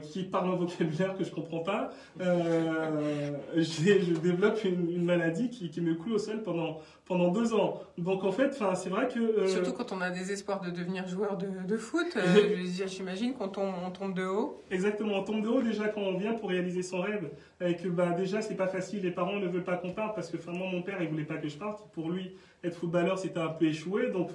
qui parlent un vocabulaire que je comprends pas. Je développe une maladie qui me cloue au sol pendant 2 ans. Donc en fait, c'est vrai que... Surtout quand on a des espoirs de devenir joueur de foot, j'imagine qu'on tombe de haut. Exactement, on tombe de haut déjà quand on vient pour réaliser son rêve. Et que déjà c'est pas facile, les parents ne veulent pas qu'on parte parce que moi mon père il voulait pas que je parte. Pour lui, être footballeur c'était un peu échoué, donc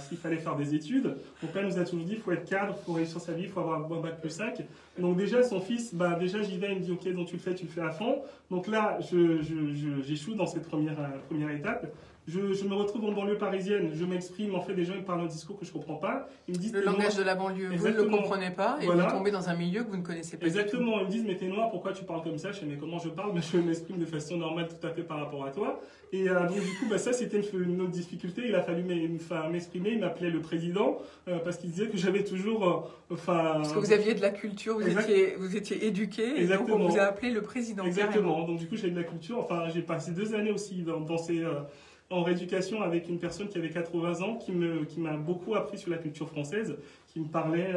s'il fallait faire des études. Mon père nous a toujours dit il faut être cadre, il faut réussir sa vie, il faut avoir un bac plus 5. Donc déjà son fils, déjà j'y vais, il me dit ok, donc tu le fais à fond. Donc là j'échoue dans cette première étape. Je me retrouve en banlieue parisienne, je m'exprime, en fait, des gens ils parlent un discours que je ne comprends pas. Ils me disent, le langage de la banlieue, exactement. Vous ne le comprenez pas et voilà. Vous tombez dans un milieu que vous ne connaissez pas. Exactement, ils me disent, mais t'es noir, pourquoi tu parles comme ça? Je sais, mais comment je parle? Mais je m'exprime de façon normale tout à fait par rapport à toi. Et donc du coup, ça c'était une autre difficulté, il a fallu m'exprimer, il m'appelait le président, parce qu'il disait que j'avais toujours... parce que vous aviez de la culture, vous étiez éduqué, et donc on vous a appelé le président. Exactement, carrément. Donc du coup j'ai de la culture, j'ai passé 2 années aussi dans ces... en rééducation avec une personne qui avait 80 ans, qui m'a beaucoup appris sur la culture française, qui me parlait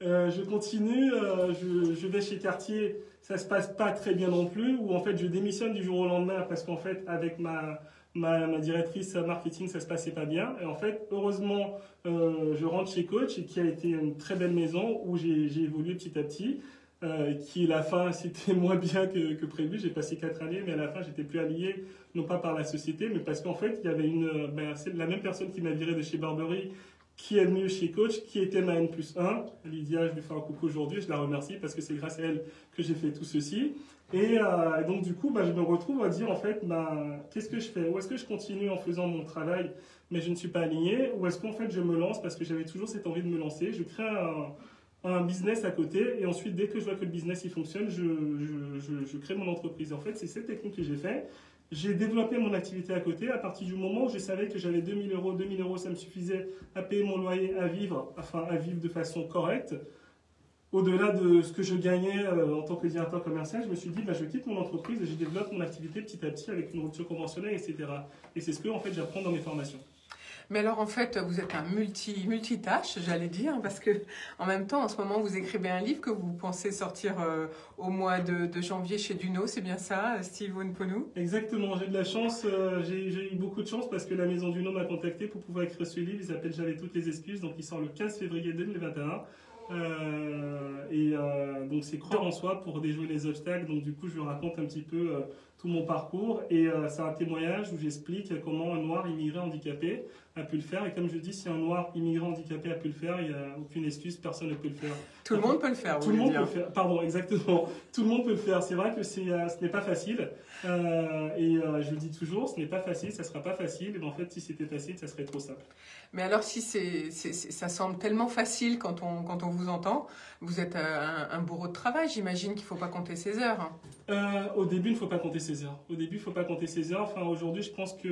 je continue, je vais chez Cartier, ça se passe pas très bien non plus, où en fait je démissionne du jour au lendemain parce qu'en fait avec ma directrice marketing ça se passait pas bien. Et en fait heureusement je rentre chez Coach, et qui a été une très belle maison où j'ai évolué petit à petit. Qui la fin c'était moins bien que prévu, j'ai passé 4 années, mais à la fin j'étais plus habillé, non pas par la société, mais parce qu'en fait il y avait c'est la même personne qui m'a viré de chez Burberry, qui est venue chez Coach, qui était ma N+1, Lydia, je lui fais un coucou aujourd'hui, je la remercie parce que c'est grâce à elle que j'ai fait tout ceci. Et donc du coup je me retrouve à dire en fait qu'est-ce que je fais, ou est-ce que je continue en faisant mon travail mais je ne suis pas aligné, ou est-ce qu'en fait je me lance parce que j'avais toujours cette envie de me lancer, je crée un business à côté, et ensuite dès que je vois que le business il fonctionne, je crée mon entreprise. En fait, c'est cette technique que j'ai fait. J'ai développé mon activité à côté à partir du moment où je savais que j'avais 2 000 euros. 2 000 euros, ça me suffisait à payer mon loyer, à vivre de façon correcte. Au-delà de ce que je gagnais en tant que directeur commercial, je me suis dit, je quitte mon entreprise et je développe mon activité petit à petit avec une rupture conventionnelle, etc. Et c'est ce que en fait, j'apprends dans mes formations. Mais alors, en fait, vous êtes un multitâche, j'allais dire, parce que en même temps, en ce moment, vous écrivez un livre que vous pensez sortir au mois de janvier chez Duno, c'est bien ça, Steve Ounponu? Exactement, j'ai de la chance, j'ai eu beaucoup de chance parce que la maison Duno m'a contacté pour pouvoir écrire ce livre. Il s'appelle J'avais toutes les excuses, donc il sort le 15 février 2021. Donc c'est croire en soi pour déjouer les obstacles. Donc du coup, je raconte un petit peu tout mon parcours, et c'est un témoignage où j'explique comment un noir immigré handicapé a pu le faire. Et comme je dis, si un noir immigré handicapé a pu le faire, il n'y a aucune excuse, personne ne peut le faire. Tout le monde peut le faire, vous Tout le monde voulez peut dire. le faire, pardon, exactement. Tout le monde peut le faire. C'est vrai que ce n'est pas facile. Je le dis toujours, ce n'est pas facile, ça ne sera pas facile. Et en fait, si c'était facile, ça serait trop simple. Mais alors, si ça semble tellement facile quand on vous entend, vous êtes un bourreau de travail, j'imagine qu'il ne faut pas compter ses heures. Au début, il ne faut pas compter ses heures. Au début, il ne faut pas compter ses heures. Enfin, aujourd'hui, je pense que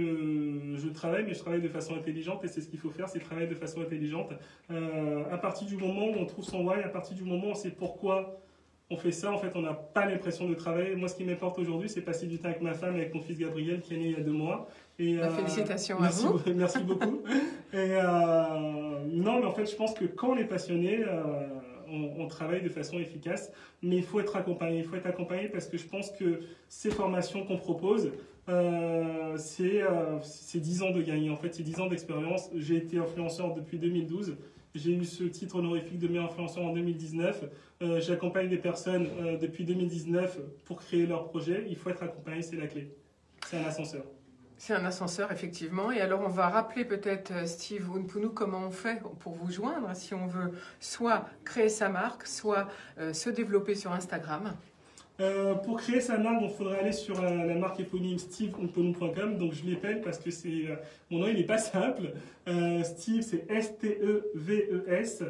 je travaille, mais je travaille de façon intelligente, et c'est ce qu'il faut faire, c'est travailler de façon intelligente. À partir du moment où on trouve son why, à partir du moment où on sait pourquoi on fait ça, en fait, on n'a pas l'impression de travailler. Moi, ce qui m'importe aujourd'hui, c'est passer du temps avec ma femme, avec mon fils Gabriel, qui est né il y a 2 mois. Félicitations à vous. Merci beaucoup. Non, mais en fait, je pense que quand on est passionné, on travaille de façon efficace, mais il faut être accompagné. Il faut être accompagné parce que je pense que ces formations qu'on propose, c'est 10 ans de gagner. En fait, c'est 10 ans d'expérience. J'ai été influenceur depuis 2012. J'ai eu ce titre honorifique de meilleur influenceur en 2019. J'accompagne des personnes depuis 2019 pour créer leur projet. Il faut être accompagné, c'est la clé. C'est un ascenseur. C'est un ascenseur, effectivement. Et alors, on va rappeler peut-être, Steve Ounponu, comment on fait pour vous joindre si on veut soit créer sa marque, soit se développer sur Instagram. Pour créer sa marque, il faudrait aller sur la marque éponyme steveounponu.com. Donc je l'appelle parce que mon nom il n'est pas simple. Steve, c'est S-T-E-V-E-S.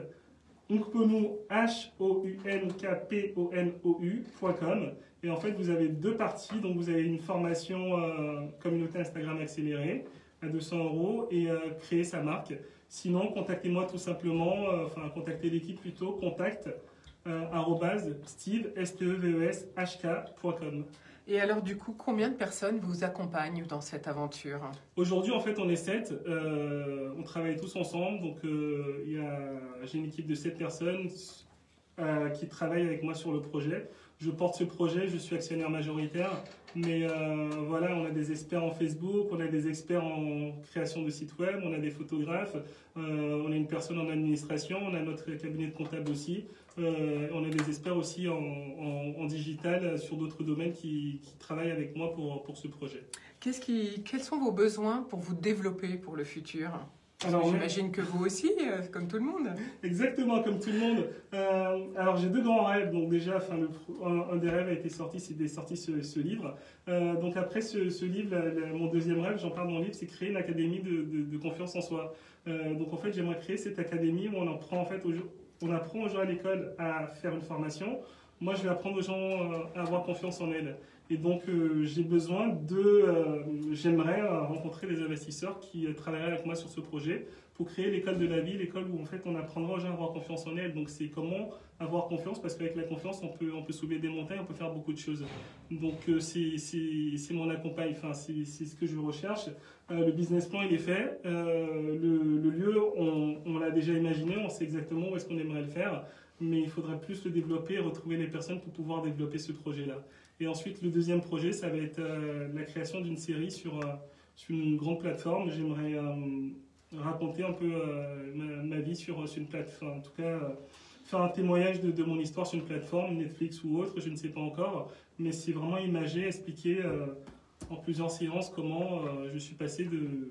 Ounponu, H-O-U-N-K-P-O-N-O-U.com. Et en fait, vous avez 2 parties. Donc vous avez une formation communauté Instagram accélérée à 200 € et créer sa marque. Sinon, contactez-moi tout simplement, contactez l'équipe plutôt, @steve.com. Et alors, du coup, combien de personnes vous accompagnent dans cette aventure? Aujourd'hui, en fait, on est 7. On travaille tous ensemble. Donc, j'ai une équipe de 7 personnes qui travaillent avec moi sur le projet. Je porte ce projet, je suis actionnaire majoritaire. Mais voilà, on a des experts en Facebook, on a des experts en création de sites web, on a des photographes, on a une personne en administration, on a notre cabinet de comptable aussi. On a des experts aussi en digital sur d'autres domaines qui travaillent avec moi pour ce projet. Quels sont vos besoins pour vous développer pour le futur? Alors, j'imagine que vous aussi, comme tout le monde. Exactement, comme tout le monde. Alors j'ai 2 grands rêves. Donc déjà, un des rêves a été sorti, c'est sorti ce livre. Donc après ce livre, mon deuxième rêve, j'en parle dans mon livre, c'est créer une académie de confiance en soi. Donc en fait, j'aimerais créer cette académie où on apprend aux gens à l'école à faire une formation. Moi, je vais apprendre aux gens à avoir confiance en elles. Et donc, j'aimerais rencontrer des investisseurs qui travailleraient avec moi sur ce projet faut créer l'école de la vie, l'école où en fait on apprendra aux gens à avoir confiance en elles. Donc c'est comment avoir confiance, parce qu'avec la confiance on peut soulever des montagnes, on peut faire beaucoup de choses. Donc c'est mon accompagne, enfin c'est ce que je recherche. Le business plan il est fait, le lieu on l'a déjà imaginé, on sait exactement où est-ce qu'on aimerait le faire, mais il faudra plus le développer et retrouver les personnes pour pouvoir développer ce projet-là. Et ensuite le deuxième projet ça va être la création d'une série sur une grande plateforme. J'aimerais raconter un peu ma vie sur une plateforme, en tout cas faire un témoignage de mon histoire sur une plateforme, Netflix ou autre, je ne sais pas encore, mais c'est vraiment imagé, expliquer en plusieurs séances comment je suis passé de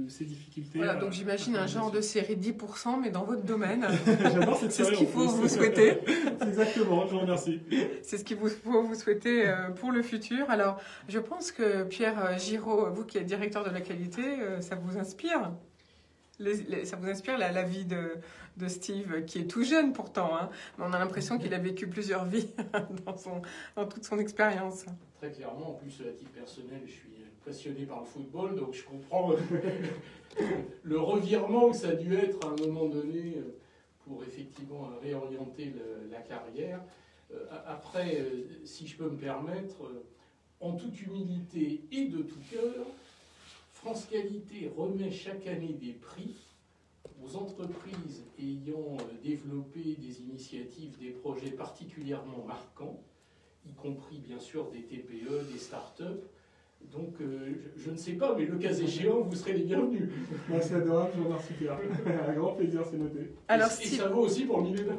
ces difficultés. Voilà, donc j'imagine un genre de série 10%, mais dans votre domaine. J'adore cette série. C'est ce qu'il faut vous souhaiter. Exactement, je vous remercie. C'est ce qu'il faut vous souhaiter pour le futur. Alors, je pense que Pierre Giraud, vous qui êtes directeur de la qualité, ça vous inspire. Ça vous inspire la vie de Steve, qui est tout jeune pourtant, hein, mais on a l'impression qu'il a vécu plusieurs vies dans toute son expérience. Très clairement, en plus, à titre personnel, je suis passionné par le football, donc je comprends le revirement que ça a dû être à un moment donné pour effectivement réorienter la carrière. Après, si je peux me permettre, en toute humilité et de tout cœur, France Qualité remet chaque année des prix aux entreprises ayant développé des initiatives, des projets particulièrement marquants, y compris bien sûr des TPE, des start-up. Donc je ne sais pas, mais le cas échéant, vous serez les bienvenus. Merci adorable, je vous remercie Pierre. Un grand plaisir, c'est noté. Alors, et ça vaut aussi pour le millénaire.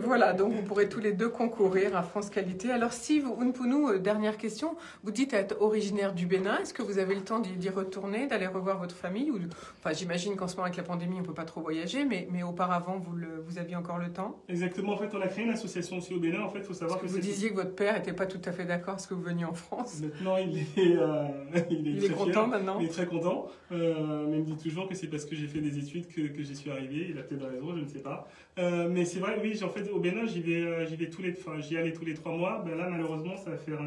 Voilà, donc vous pourrez tous les deux concourir à France Qualité. Alors Steve Ounpounou, dernière question. Vous dites être originaire du Bénin. Est-ce que vous avez le temps d'y retourner, d'aller revoir votre famille ou... Enfin, j'imagine qu'en ce moment avec la pandémie, on ne peut pas trop voyager, mais auparavant, vous aviez encore le temps? Exactement, en fait, on a créé une association aussi au Bénin. En fait, il faut savoir que vous disiez que votre père n'était pas tout à fait d'accord à ce que vous veniez en France. Maintenant, il est content fier, maintenant. Il est très content, mais il me dit toujours que c'est parce que j'ai fait des études que j'y suis arrivé. Il a peut-être raison, je ne sais pas. Mais c'est vrai, oui, en fait, au Bénin, j'y allais tous les 3 mois. Ben là, malheureusement, ça va faire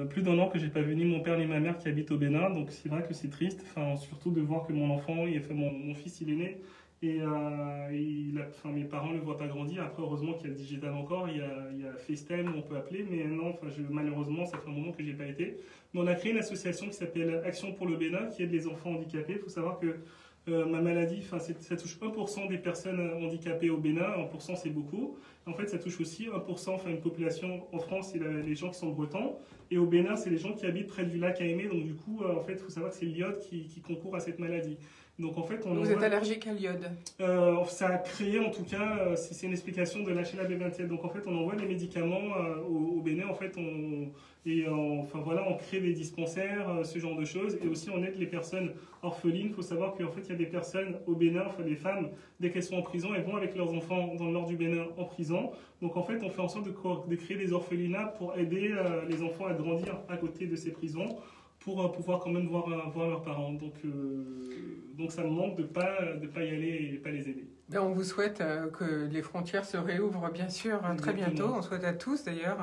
plus d'1 an que j'ai pas vu ni mon père ni ma mère qui habitent au Bénin. Donc c'est vrai que c'est triste, surtout de voir que mon enfant, mon fils, il est né. Et mes parents ne le voient pas grandir. Après, heureusement qu'il y a le digital encore, il y a FaceTime où on peut appeler, mais non, malheureusement, ça fait un moment que je n'ai pas été. Mais on a créé une association qui s'appelle Action pour le Bénin, qui aide les enfants handicapés. Il faut savoir que ma maladie, ça touche 1% des personnes handicapées au Bénin. 1%, c'est beaucoup. En fait, ça touche aussi 1%, une population en France, c'est les gens qui sont bretons. Et au Bénin, c'est les gens qui habitent près du lac Aimé. Donc, du coup, en fait, il faut savoir que c'est l'iode qui concourt à cette maladie. Donc en fait, vous êtes allergique à l'iode? Ça a créé en tout cas, c'est une explication de l'HLA-B27. Donc en fait, on envoie des médicaments au Bénin. En fait, on crée des dispensaires, ce genre de choses. Et aussi, on aide les personnes orphelines. Il faut savoir qu'en fait, il y a des personnes au Bénin, des femmes, dès qu'elles sont en prison, elles vont avec leurs enfants dans le nord du Bénin en prison. Donc en fait, on fait en sorte de créer des orphelinats pour aider les enfants à grandir à côté de ces prisons, pour pouvoir quand même voir leurs parents. Donc ça me manque de pas y aller et pas les aider. Ben, on vous souhaite que les frontières se réouvrent bien sûr très bientôt. On souhaite à tous d'ailleurs.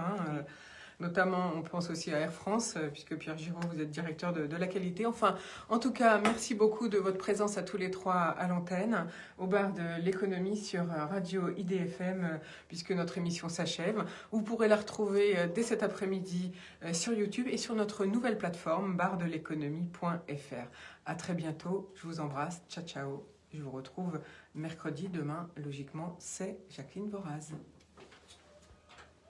Notamment, on pense aussi à Air France, puisque Pierre Giraud, vous êtes directeur de la qualité. Enfin, en tout cas, merci beaucoup de votre présence à tous les trois à l'antenne, au bar de l'économie sur Radio IDFM, puisque notre émission s'achève. Vous pourrez la retrouver dès cet après-midi sur YouTube et sur notre nouvelle plateforme, bardeléconomie.fr. À très bientôt, je vous embrasse, ciao ciao. Je vous retrouve mercredi, demain, logiquement, c'est Jacqueline Voraz.